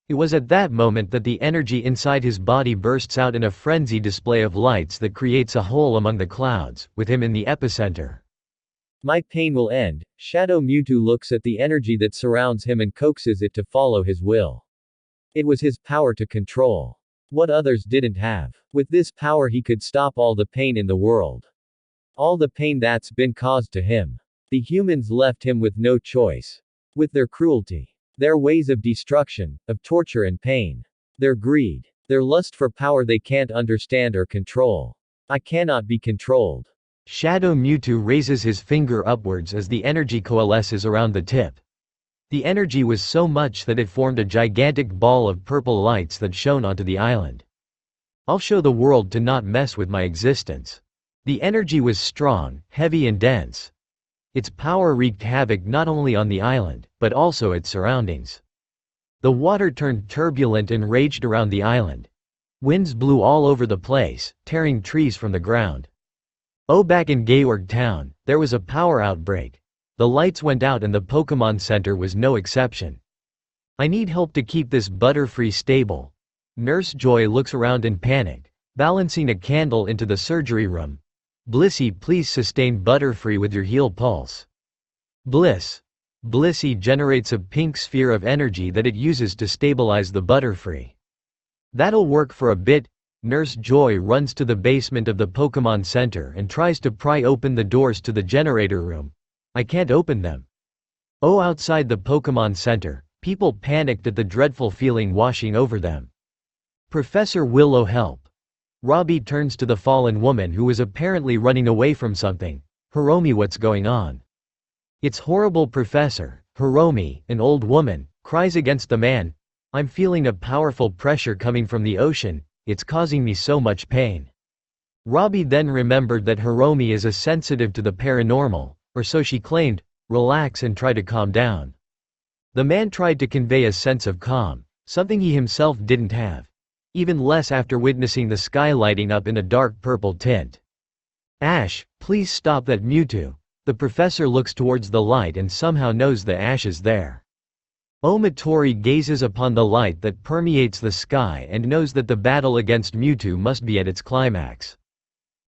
It was at that moment that the energy inside his body bursts out in a frenzy display of lights that creates a hole among the clouds, with him in the epicenter. My pain will end. Shadow Mewtwo looks at the energy that surrounds him and coaxes it to follow his will. It was his power to control what others didn't have. With this power he could stop all the pain in the world. All the pain that's been caused to him. The humans left him with no choice. With their cruelty, their ways of destruction, of torture and pain, their greed, their lust for power they can't understand or control. I cannot be controlled. Shadow Mewtwo raises his finger upwards as the energy coalesces around the tip. The energy was so much that it formed a gigantic ball of purple lights that shone onto the island. I'll show the world to not mess with my existence. The energy was strong, heavy and dense. Its power wreaked havoc not only on the island, but also its surroundings. The water turned turbulent and raged around the island. Winds blew all over the place, tearing trees from the ground. Back in Gayorg Town, there was a power outbreak. The lights went out and the Pokémon Center was no exception. I need help to keep this Butterfree stable. Nurse Joy looks around in panic, balancing a candle into the surgery room. Blissey, please sustain Butterfree with your heal pulse. Blissey generates a pink sphere of energy that it uses to stabilize the Butterfree. That'll work for a bit. Nurse Joy runs to the basement of the Pokémon Center and tries to pry open the doors to the generator room. I can't open them. Outside the Pokémon Center, people panicked at the dreadful feeling washing over them. Professor Willow, help. Robbie turns to the fallen woman who was apparently running away from something. Hiromi, what's going on? It's horrible, Professor. Hiromi, an old woman, cries against the man. I'm feeling a powerful pressure coming from the ocean. It's causing me so much pain. Robbie then remembered that Hiromi is a sensitive to the paranormal, or so she claimed. Relax and try to calm down. The man tried to convey a sense of calm, something he himself didn't have. Even less after witnessing the sky lighting up in a dark purple tint. Ash, please stop that, Mewtwo. The professor looks towards the light and somehow knows that Ash is there. Omatori gazes upon the light that permeates the sky and knows that the battle against Mewtwo must be at its climax.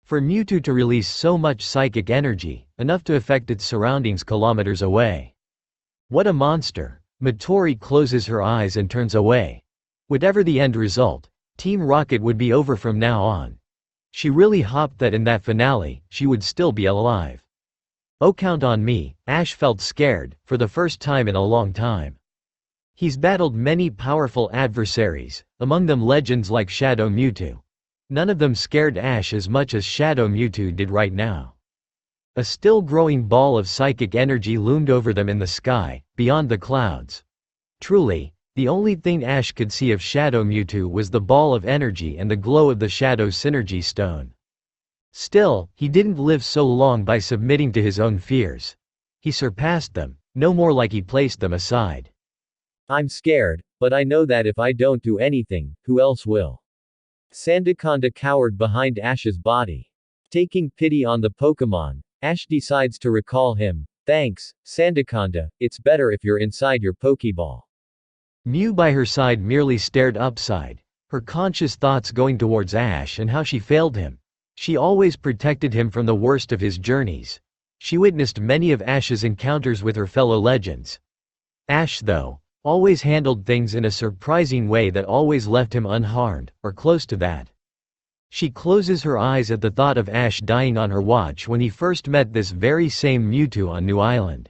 For Mewtwo to release so much psychic energy, enough to affect its surroundings kilometers away. What a monster. Matori closes her eyes and turns away. Whatever the end result, Team Rocket would be over from now on. She really hoped that in that finale, she would still be alive. Oh, count on me. Ash felt scared, for the first time in a long time. He's battled many powerful adversaries, among them legends like Shadow Mewtwo. None of them scared Ash as much as Shadow Mewtwo did right now. A still growing ball of psychic energy loomed over them in the sky, beyond the clouds. Truly, the only thing Ash could see of Shadow Mewtwo was the ball of energy and the glow of the Shadow Synergy Stone. Still, he didn't live so long by submitting to his own fears. He surpassed them, no more like he placed them aside. I'm scared, but I know that if I don't do anything, who else will? Sandaconda cowered behind Ash's body. Taking pity on the Pokémon, Ash decides to recall him. Thanks, Sandaconda, it's better if you're inside your Pokéball. Mew by her side merely stared upside, her conscious thoughts going towards Ash and how she failed him. She always protected him from the worst of his journeys. She witnessed many of Ash's encounters with her fellow legends. Ash, though, always handled things in a surprising way that always left him unharmed, or close to that. She closes her eyes at the thought of Ash dying on her watch when he first met this very same Mewtwo on New Island.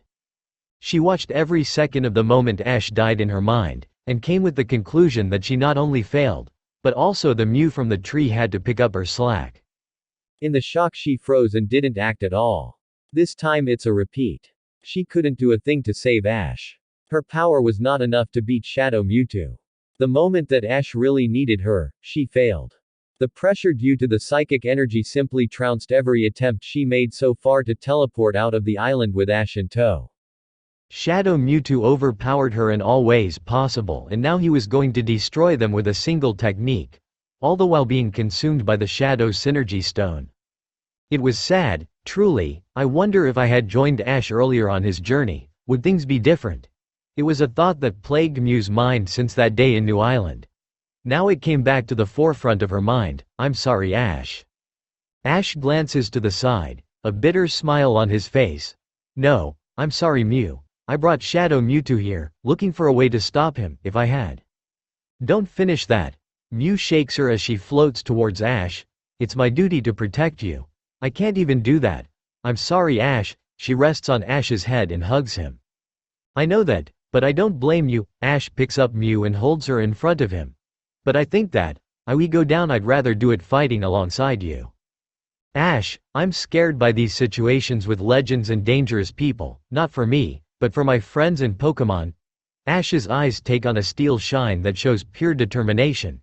She watched every second of the moment Ash died in her mind, and came with the conclusion that she not only failed, but also the Mew from the tree had to pick up her slack. In the shock she froze and didn't act at all. This time it's a repeat. She couldn't do a thing to save Ash. Her power was not enough to beat Shadow Mewtwo. The moment that Ash really needed her, she failed. The pressure due to the psychic energy simply trounced every attempt she made so far to teleport out of the island with Ash in tow. Shadow Mewtwo overpowered her in all ways possible, and now he was going to destroy them with a single technique, all the while being consumed by the Shadow Synergy Stone. It was sad, truly. I wonder if I had joined Ash earlier on his journey, would things be different? It was a thought that plagued Mew's mind since that day in New Island. Now it came back to the forefront of her mind. I'm sorry, Ash. Ash glances to the side, a bitter smile on his face. No, I'm sorry, Mew. I brought Shadow Mewtwo here, looking for a way to stop him, if I had. Don't finish that. Mew shakes her as she floats towards Ash. It's my duty to protect you. I can't even do that. I'm sorry, Ash. She rests on Ash's head and hugs him. I know that, but I don't blame you. Ash picks up Mew and holds her in front of him. But I think that, if we go down, I'd rather do it fighting alongside you. Ash, I'm scared by these situations with legends and dangerous people, not for me, but for my friends and Pokémon. Ash's eyes take on a steel shine that shows pure determination.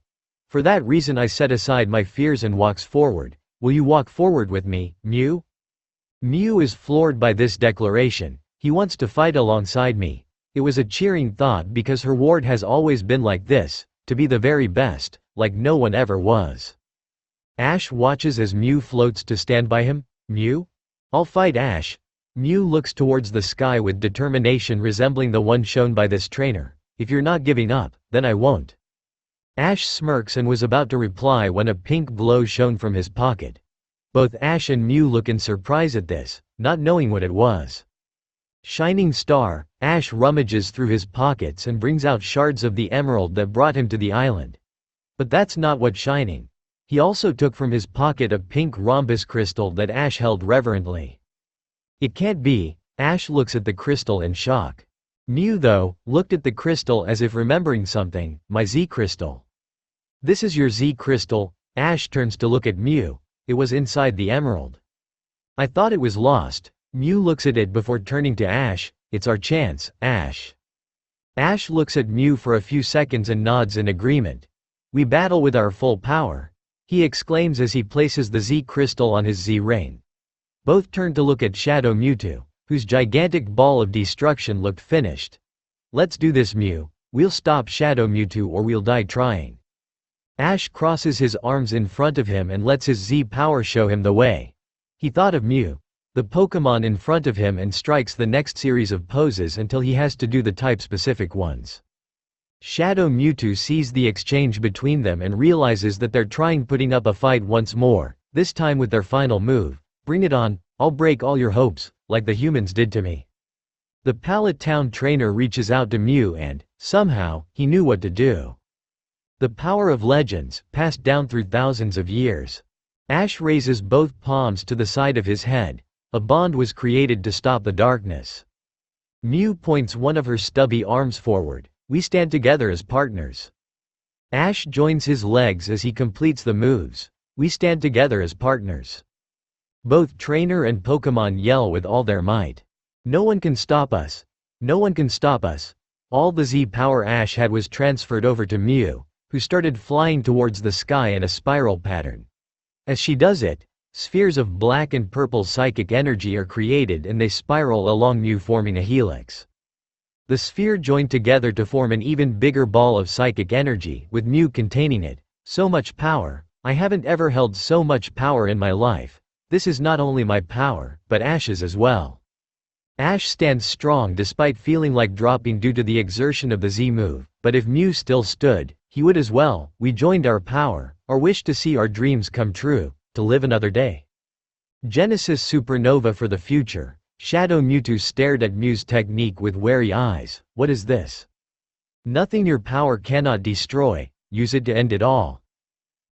For that reason I set aside my fears and walks forward. Will you walk forward with me, Mew? Mew is floored by this declaration. He wants to fight alongside me. It was a cheering thought because her ward has always been like this, to be the very best, like no one ever was. Ash watches as Mew floats to stand by him. Mew? I'll fight, Ash. Mew looks towards the sky with determination resembling the one shown by this trainer. If you're not giving up, then I won't. Ash smirks and was about to reply when a pink glow shone from his pocket. Both Ash and Mew look in surprise at this, not knowing what it was. Shining star. Ash rummages through his pockets and brings out shards of the emerald that brought him to the island. But that's not what shining. He also took from his pocket a pink rhombus crystal that Ash held reverently. It can't be. Ash looks at the crystal in shock. Mew, though, looked at the crystal as if remembering something. My Z crystal. This is your Z crystal. Ash turns to look at Mew. It was inside the emerald. I thought it was lost. Mew looks at it before turning to Ash. It's our chance, Ash. Ash looks at Mew for a few seconds and nods in agreement. We battle with our full power, he exclaims as he places the Z crystal on his Z ring. Both turn to look at Shadow Mewtwo, whose gigantic ball of destruction looked finished. Let's do this, Mew. We'll stop Shadow Mewtwo or we'll die trying. Ash crosses his arms in front of him and lets his Z power show him the way. He thought of Mew, the Pokémon in front of him, and strikes the next series of poses until he has to do the type-specific ones. Shadow Mewtwo sees the exchange between them and realizes that they're putting up a fight once more, this time with their final move. Bring it on, I'll break all your hopes, like the humans did to me. The Pallet Town trainer reaches out to Mew and, somehow, he knew what to do. The power of legends, passed down through thousands of years. Ash raises both palms to the side of his head. A bond was created to stop the darkness. Mew points one of her stubby arms forward. We stand together as partners. Ash joins his legs as he completes the moves. We stand together as partners. Both trainer and Pokémon yell with all their might. No one can stop us. No one can stop us. All the Z power Ash had was transferred over to Mew, who started flying towards the sky in a spiral pattern. As she does it, spheres of black and purple psychic energy are created and they spiral along Mew, forming a helix. The sphere joined together to form an even bigger ball of psychic energy, with Mew containing it. So much power. I haven't ever held so much power in my life. This is not only my power, but Ash's as well. Ash stands strong despite feeling like dropping due to the exertion of the Z move, but if Mew still stood, he would as well. We joined our power, our wish to see our dreams come true, to live another day. Genesis Supernova for the future. Shadow Mewtwo stared at Mew's technique with wary eyes. What is this? Nothing your power cannot destroy, use it to end it all.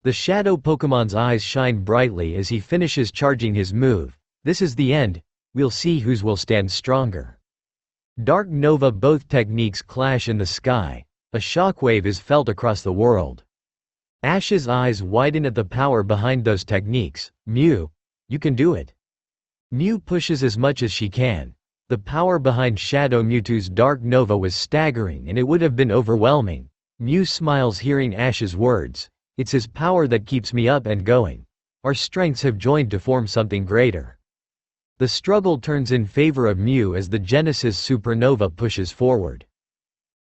The Shadow Pokémon's eyes shine brightly as he finishes charging his move. This is the end, we'll see whose will stand stronger. Dark Nova. Both techniques clash in the sky. A shockwave is felt across the world. Ash's eyes widen at the power behind those techniques. Mew, you can do it. Mew pushes as much as she can. The power behind Shadow Mewtwo's Dark Nova was staggering and it would have been overwhelming. Mew smiles hearing Ash's words. It's his power that keeps me up and going. Our strengths have joined to form something greater. The struggle turns in favor of Mew as the Genesis supernova pushes forward.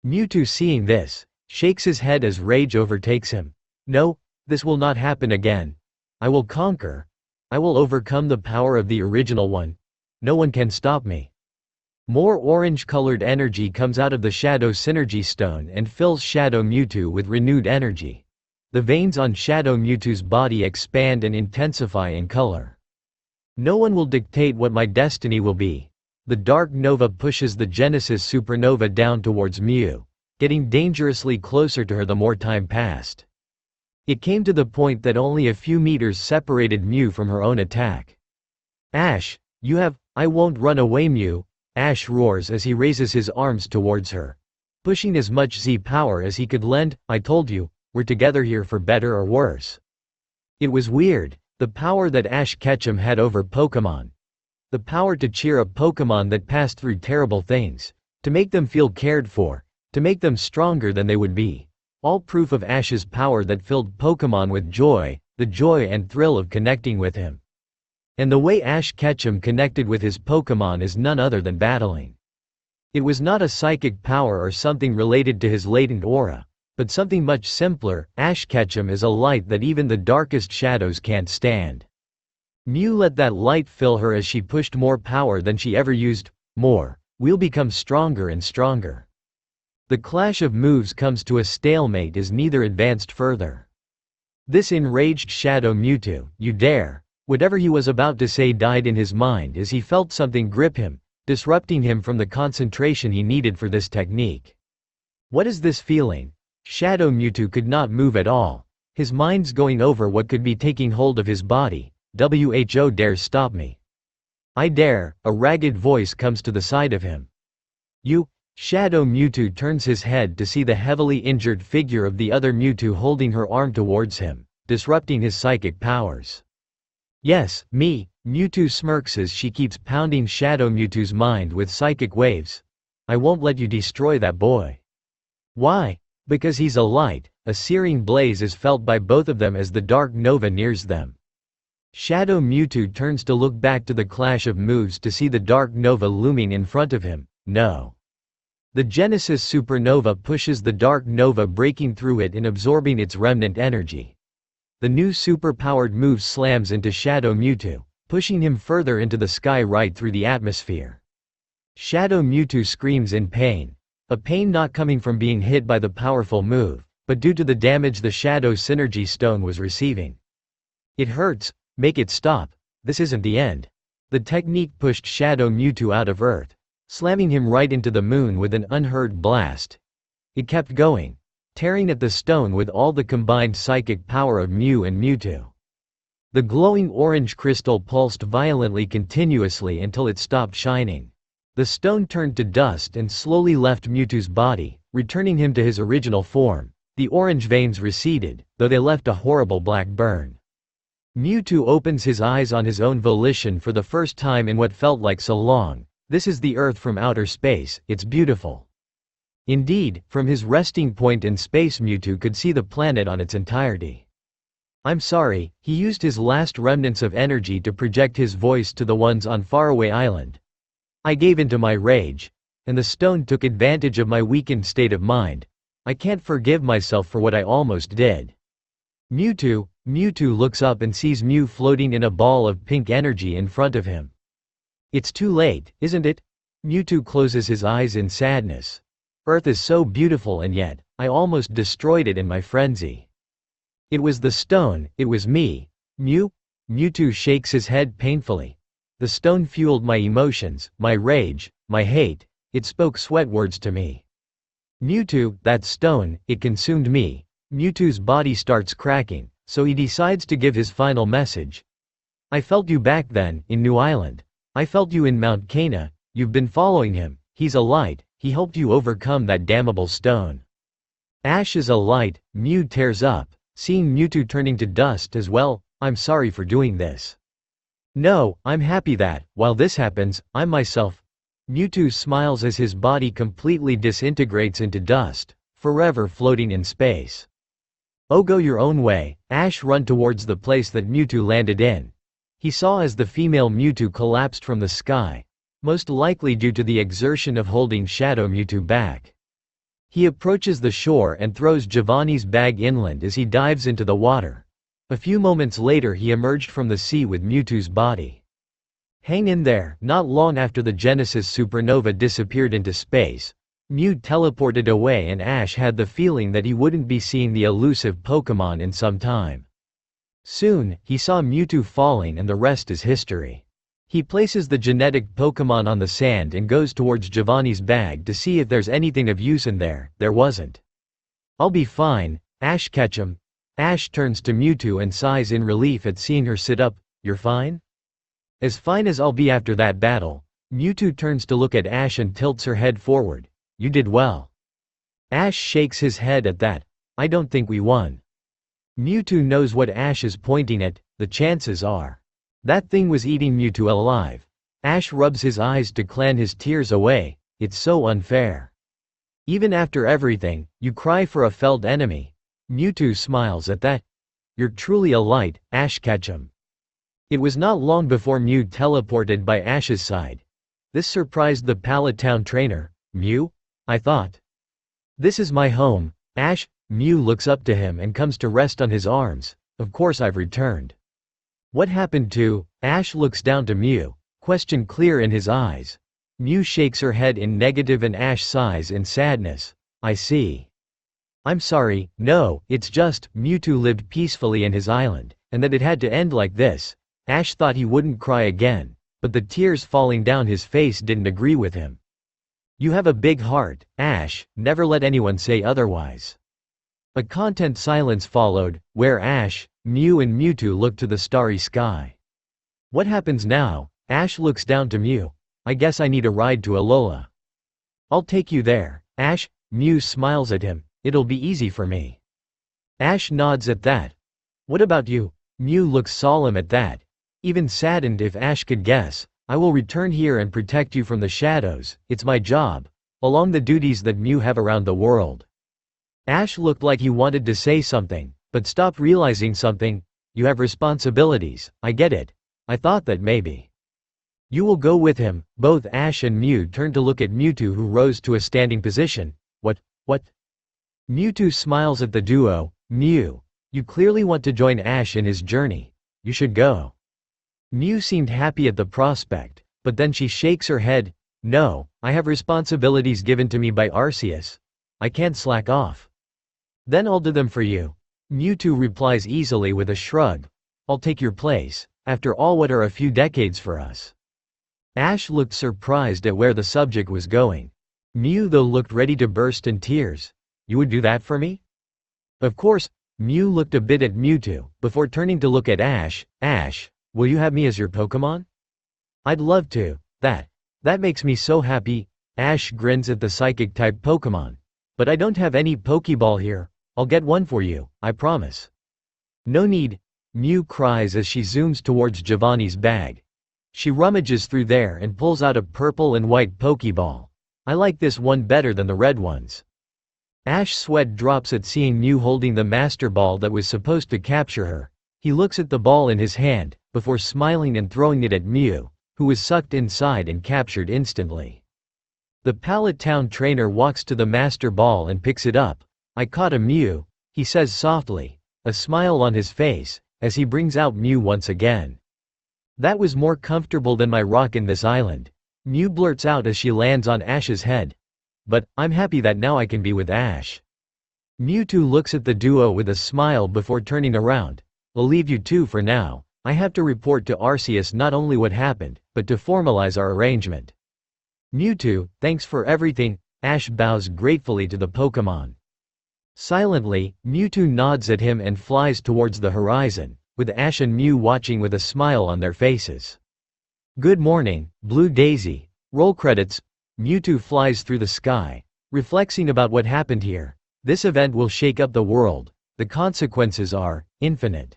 Mewtwo, seeing this, shakes his head as rage overtakes him. No, this will not happen again. I will conquer. I will overcome the power of the original one. No one can stop me. More orange-colored energy comes out of the Shadow Synergy Stone and fills Shadow Mewtwo with renewed energy. The veins on Shadow Mewtwo's body expand and intensify in color. No one will dictate what my destiny will be. The Dark Nova pushes the Genesis supernova down towards Mew, getting dangerously closer to her the more time passed. It came to the point that only a few meters separated Mew from her own attack. Ash, I won't run away, Mew, Ash roars as he raises his arms towards her, pushing as much Z power as he could lend. I told you, we're together here for better or worse. It was weird, the power that Ash Ketchum had over Pokémon. The power to cheer up Pokémon that passed through terrible things, to make them feel cared for, to make them stronger than they would be. All proof of Ash's power that filled Pokémon with joy, the joy and thrill of connecting with him. And the way Ash Ketchum connected with his Pokémon is none other than battling. It was not a psychic power or something related to his latent aura, but something much simpler. Ash Ketchum is a light that even the darkest shadows can't stand. Mew let that light fill her as she pushed more power than she ever used. More. We'll become stronger and stronger. The clash of moves comes to a stalemate as neither advanced further. This enraged Shadow Mewtwo. You dare. Whatever he was about to say died in his mind as he felt something grip him, disrupting him from the concentration he needed for this technique. What is this feeling? Shadow Mewtwo could not move at all. His mind's going over what could be taking hold of his body. Who dares stop me? I dare, a ragged voice comes to the side of him. You? Shadow Mewtwo turns his head to see the heavily injured figure of the other Mewtwo holding her arm towards him, disrupting his psychic powers. Yes, me, Mewtwo smirks as she keeps pounding Shadow Mewtwo's mind with psychic waves. I won't let you destroy that boy. Why? Because he's a light. A searing blaze is felt by both of them as the Dark Nova nears them. Shadow Mewtwo turns to look back to the clash of moves to see the Dark Nova looming in front of him. No. The Genesis supernova pushes the Dark Nova, breaking through it and absorbing its remnant energy. The new super-powered move slams into Shadow Mewtwo, pushing him further into the sky right through the atmosphere. Shadow Mewtwo screams in pain. A pain not coming from being hit by the powerful move, but due to the damage the Shadow Synergy Stone was receiving. It hurts. Make it stop. This isn't the end. The technique pushed Shadow Mewtwo out of Earth, slamming him right into the moon with an unheard blast. It kept going, tearing at the stone with all the combined psychic power of Mew and Mewtwo. The glowing orange crystal pulsed violently continuously until it stopped shining. The stone turned to dust and slowly left Mewtwo's body, returning him to his original form. The orange veins receded, though they left a horrible black burn. Mewtwo opens his eyes on his own volition for the first time in what felt like so long. This is the Earth from outer space. It's beautiful. Indeed, from his resting point in space, Mewtwo could see the planet on its entirety. I'm sorry, he used his last remnants of energy to project his voice to the ones on Faraway Island. I gave in to my rage, and the stone took advantage of my weakened state of mind. I can't forgive myself for what I almost did. Mewtwo looks up and sees Mew floating in a ball of pink energy in front of him. It's too late, isn't it? Mewtwo closes his eyes in sadness. Earth is so beautiful, and yet, I almost destroyed it in my frenzy. It was the stone, it was me. Mewtwo shakes his head painfully. The stone fueled my emotions, my rage, my hate. It spoke sweat words to me. Mewtwo, that stone, it consumed me. Mewtwo's body starts cracking, so he decides to give his final message. I felt you back then, in New Island. I felt you in Mount Cana. You've been following him. He's a light. He helped you overcome that damnable stone. Ash is a light. Mew tears up, seeing Mewtwo turning to dust as well. I'm sorry for doing this. No, I'm happy that, while this happens, I'm myself. Mewtwo smiles as his body completely disintegrates into dust, forever floating in space. Oh, go your own way. Ash run towards the place that Mewtwo landed in. He saw as the female Mewtwo collapsed from the sky, most likely due to the exertion of holding Shadow Mewtwo back. He approaches the shore and throws Giovanni's bag inland as he dives into the water. A few moments later he emerged from the sea with Mewtwo's body. Hang in there. Not long after the Genesis supernova disappeared into space, Mew teleported away and Ash had the feeling that he wouldn't be seeing the elusive Pokémon in some time. Soon, he saw Mewtwo falling and the rest is history. He places the genetic Pokémon on the sand and goes towards Giovanni's bag to see if there's anything of use in there. There wasn't. I'll be fine, Ash. Ketchum. Ash turns to Mewtwo and sighs in relief at seeing her sit up. You're fine? As fine as I'll be after that battle. Mewtwo turns to look at Ash and tilts her head forward. You did well. Ash shakes his head at that. I don't think we won. Mewtwo knows what Ash is pointing at. The chances are that thing was eating Mewtwo alive. Ash rubs his eyes to clan his tears away. It's so unfair. Even after everything, you cry for a felled enemy. Mewtwo smiles at that. You're truly a light, Ash. Ketchum. It was not long before Mew teleported by Ash's side. This surprised the Pallet Town trainer. Mew? I thought. This is my home, Ash. Mew looks up to him and comes to rest on his arms. Of course I've returned. What happened to? Ash looks down to Mew, question clear in his eyes. Mew shakes her head in negative and Ash sighs in sadness. I see. I'm sorry, no, it's just, Mewtwo lived peacefully in his island, and that it had to end like this. Ash thought he wouldn't cry again, but the tears falling down his face didn't agree with him. You have a big heart, Ash, never let anyone say otherwise. A content silence followed, where Ash, Mew and Mewtwo looked to the starry sky. What happens now? Ash looks down to Mew. I guess I need a ride to Alola. I'll take you there, Ash. Mew smiles at him. It'll be easy for me. Ash nods at that. What about you? Mew looks solemn at that. Even saddened. If Ash could guess, I will return here and protect you from the shadows. It's my job, along the duties that Mew have around the world. Ash looked like he wanted to say something, but stopped realizing something. You have responsibilities, I get it. I thought that maybe you will go with him. Both Ash and Mew turned to look at Mewtwo, who rose to a standing position. What? Mewtwo smiles at the duo. Mew, you clearly want to join Ash in his journey. You should go. Mew seemed happy at the prospect, but then she shakes her head. No, I have responsibilities given to me by Arceus. I can't slack off. Then I'll do them for you. Mewtwo replies easily with a shrug. I'll take your place. After all, what are a few decades for us? Ash looked surprised at where the subject was going. Mew though looked ready to burst in tears. You would do that for me? Of course. Mew looked a bit at Mewtwo, before turning to look at Ash. Ash, will you have me as your Pokémon? I'd love to. That makes me so happy. Ash grins at the psychic-type Pokémon. But I don't have any Pokéball here. I'll get one for you, I promise. No need. Mew cries as she zooms towards Giovanni's bag. She rummages through there and pulls out a purple and white Pokéball. I like this one better than the red ones. Ash sweat drops at seeing Mew holding the Master Ball that was supposed to capture her. He looks at the ball in his hand, before smiling and throwing it at Mew, who was sucked inside and captured instantly. The Pallet Town trainer walks to the Master Ball and picks it up. I caught a Mew, he says softly, a smile on his face, as he brings out Mew once again. That was more comfortable than my rock in this island. Mew blurts out as she lands on Ash's head. But, I'm happy that now I can be with Ash. Mewtwo looks at the duo with a smile before turning around. I'll leave you two for now. I have to report to Arceus not only what happened, but to formalize our arrangement. Mewtwo, thanks for everything. Ash bows gratefully to the Pokémon. Silently, Mewtwo nods at him and flies towards the horizon, with Ash and Mew watching with a smile on their faces. Good morning, Blue Daisy. Roll credits. Mewtwo flies through the sky, reflecting about what happened here. This event will shake up the world. The consequences are infinite.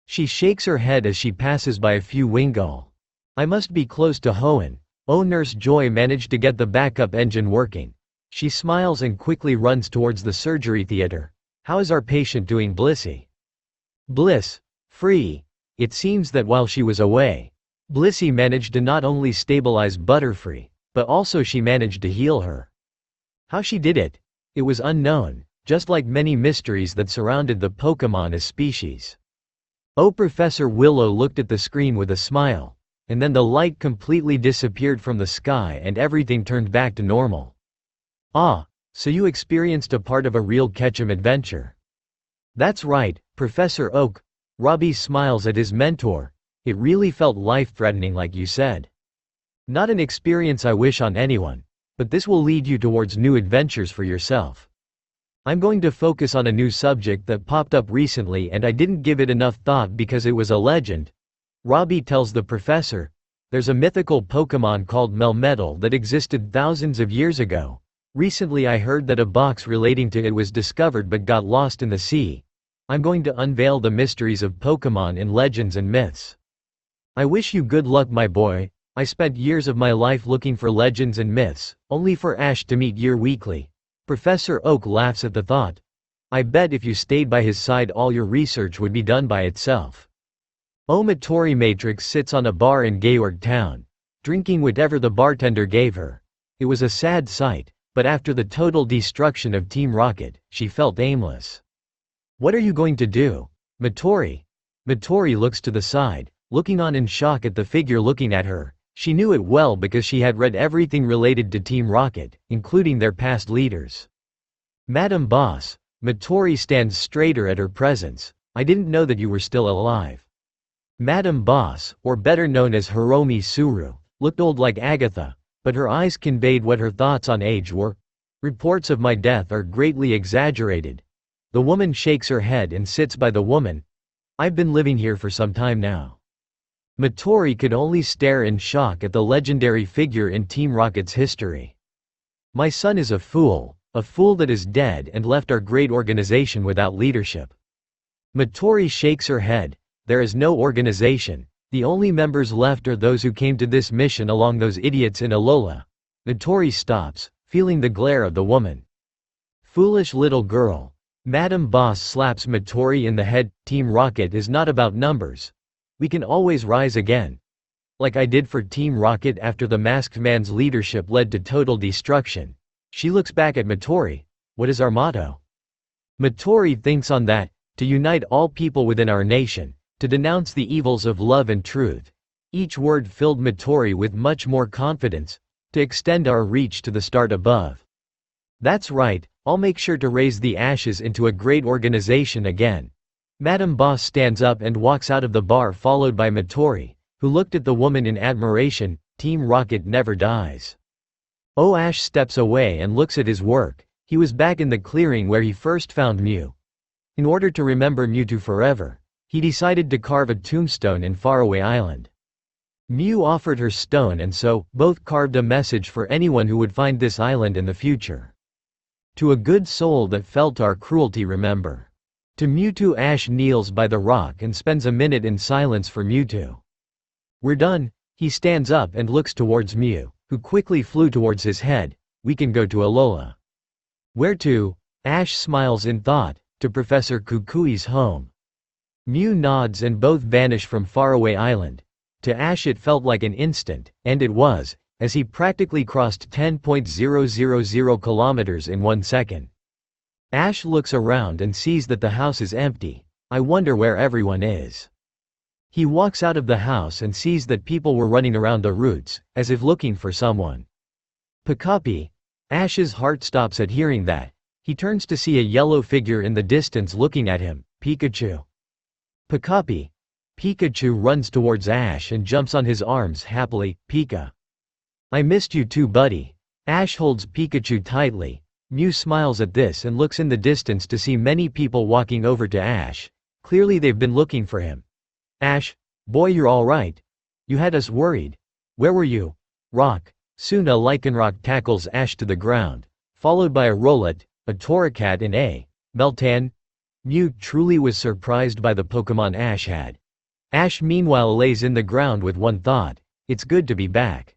She shakes her head as she passes by a few Wingull. I must be close to Hoenn. Oh, Nurse Joy managed to get the backup engine working. She smiles and quickly runs towards the surgery theater. How is our patient doing, Blissey? Bliss. Free. It seems that while she was away, Blissey managed to not only stabilize Butterfree, but also she managed to heal her. How she did it? It was unknown, just like many mysteries that surrounded the Pokémon as species. Oh, Professor Willow looked at the screen with a smile, and then the light completely disappeared from the sky and everything turned back to normal. Ah, so you experienced a part of a real Ketchum adventure. That's right, Professor Oak. Robbie smiles at his mentor. It really felt life-threatening like you said. Not an experience I wish on anyone, but this will lead you towards new adventures for yourself. I'm going to focus on a new subject that popped up recently and I didn't give it enough thought because it was a legend. Robbie tells the professor, there's a mythical Pokémon called Melmetal that existed thousands of years ago. Recently I heard that a box relating to it was discovered but got lost in the sea. I'm going to unveil the mysteries of Pokémon in legends and myths. I wish you good luck, my boy. I spent years of my life looking for legends and myths, only for Ash to meet Year Weekly. Professor Oak laughs at the thought. I bet if you stayed by his side all your research would be done by itself. Omatori Matrix sits on a bar in Gayorg Town, drinking whatever the bartender gave her. It was a sad sight, but after the total destruction of Team Rocket, she felt aimless. What are you going to do, Matori? Matori looks to the side, looking on in shock at the figure looking at her. She knew it well because she had read everything related to Team Rocket, including their past leaders. Madam Boss, Matori stands straighter at her presence. I didn't know that you were still alive. Madam Boss, or better known as Hiromi Suru, looked old like Agatha, but her eyes conveyed what her thoughts on age were. Reports of my death are greatly exaggerated. The woman shakes her head and sits by the woman. I've been living here for some time now. Matori could only stare in shock at the legendary figure in Team Rocket's history. My son is a fool that is dead and left our great organization without leadership. Matori shakes her head. There is no organization. The only members left are those who came to this mission along those idiots in Alola. Matori stops, feeling the glare of the woman. Foolish little girl. Madam Boss slaps Matori in the head. Team Rocket is not about numbers. We can always rise again. Like I did for Team Rocket after the Masked Man's leadership led to total destruction. She looks back at Matori. What is our motto? Matori thinks on that, to unite all people within our nation, to denounce the evils of love and truth. Each word filled Matori with much more confidence, to extend our reach to the start above. That's right, I'll make sure to raise the Ashes into a great organization again. Madam Boss stands up and walks out of the bar followed by Matori, who looked at the woman in admiration. Team Rocket never dies. Oh, Ash steps away and looks at his work. He was back in the clearing where he first found Mew. In order to remember Mewtwo forever, he decided to carve a tombstone in Faraway Island. Mew offered her stone and so, both carved a message for anyone who would find this island in the future. To a good soul that felt our cruelty, remember. To Mewtwo. Ash kneels by the rock and spends a minute in silence for Mewtwo. We're done. He stands up and looks towards Mew, who quickly flew towards his head. We can go to Alola. Where to? Ash smiles in thought. To Professor Kukui's home. Mew nods and both vanish from Faraway Island. To Ash it felt like an instant, and it was, as he practically crossed 10.000 kilometers in 1 second. Ash looks around and sees that the house is empty. I wonder where everyone is. He walks out of the house and sees that people were running around the routes, as if looking for someone. Pikachu. Ash's heart stops at hearing that. He turns to see a yellow figure in the distance looking at him. Pikachu. Pikachu. Pikachu runs towards Ash and jumps on his arms happily. Pika. I missed you too, buddy. Ash holds Pikachu tightly. Mew smiles at this and looks in the distance to see many people walking over to Ash. Clearly they've been looking for him. Ash, boy, you're alright. You had us worried. Where were you? Rock. Soon a Lycanroc tackles Ash to the ground, followed by a Rowlet, a Torracat and a Meltan. Mew truly was surprised by the Pokémon Ash had. Ash meanwhile lays in the ground with one thought. It's good to be back.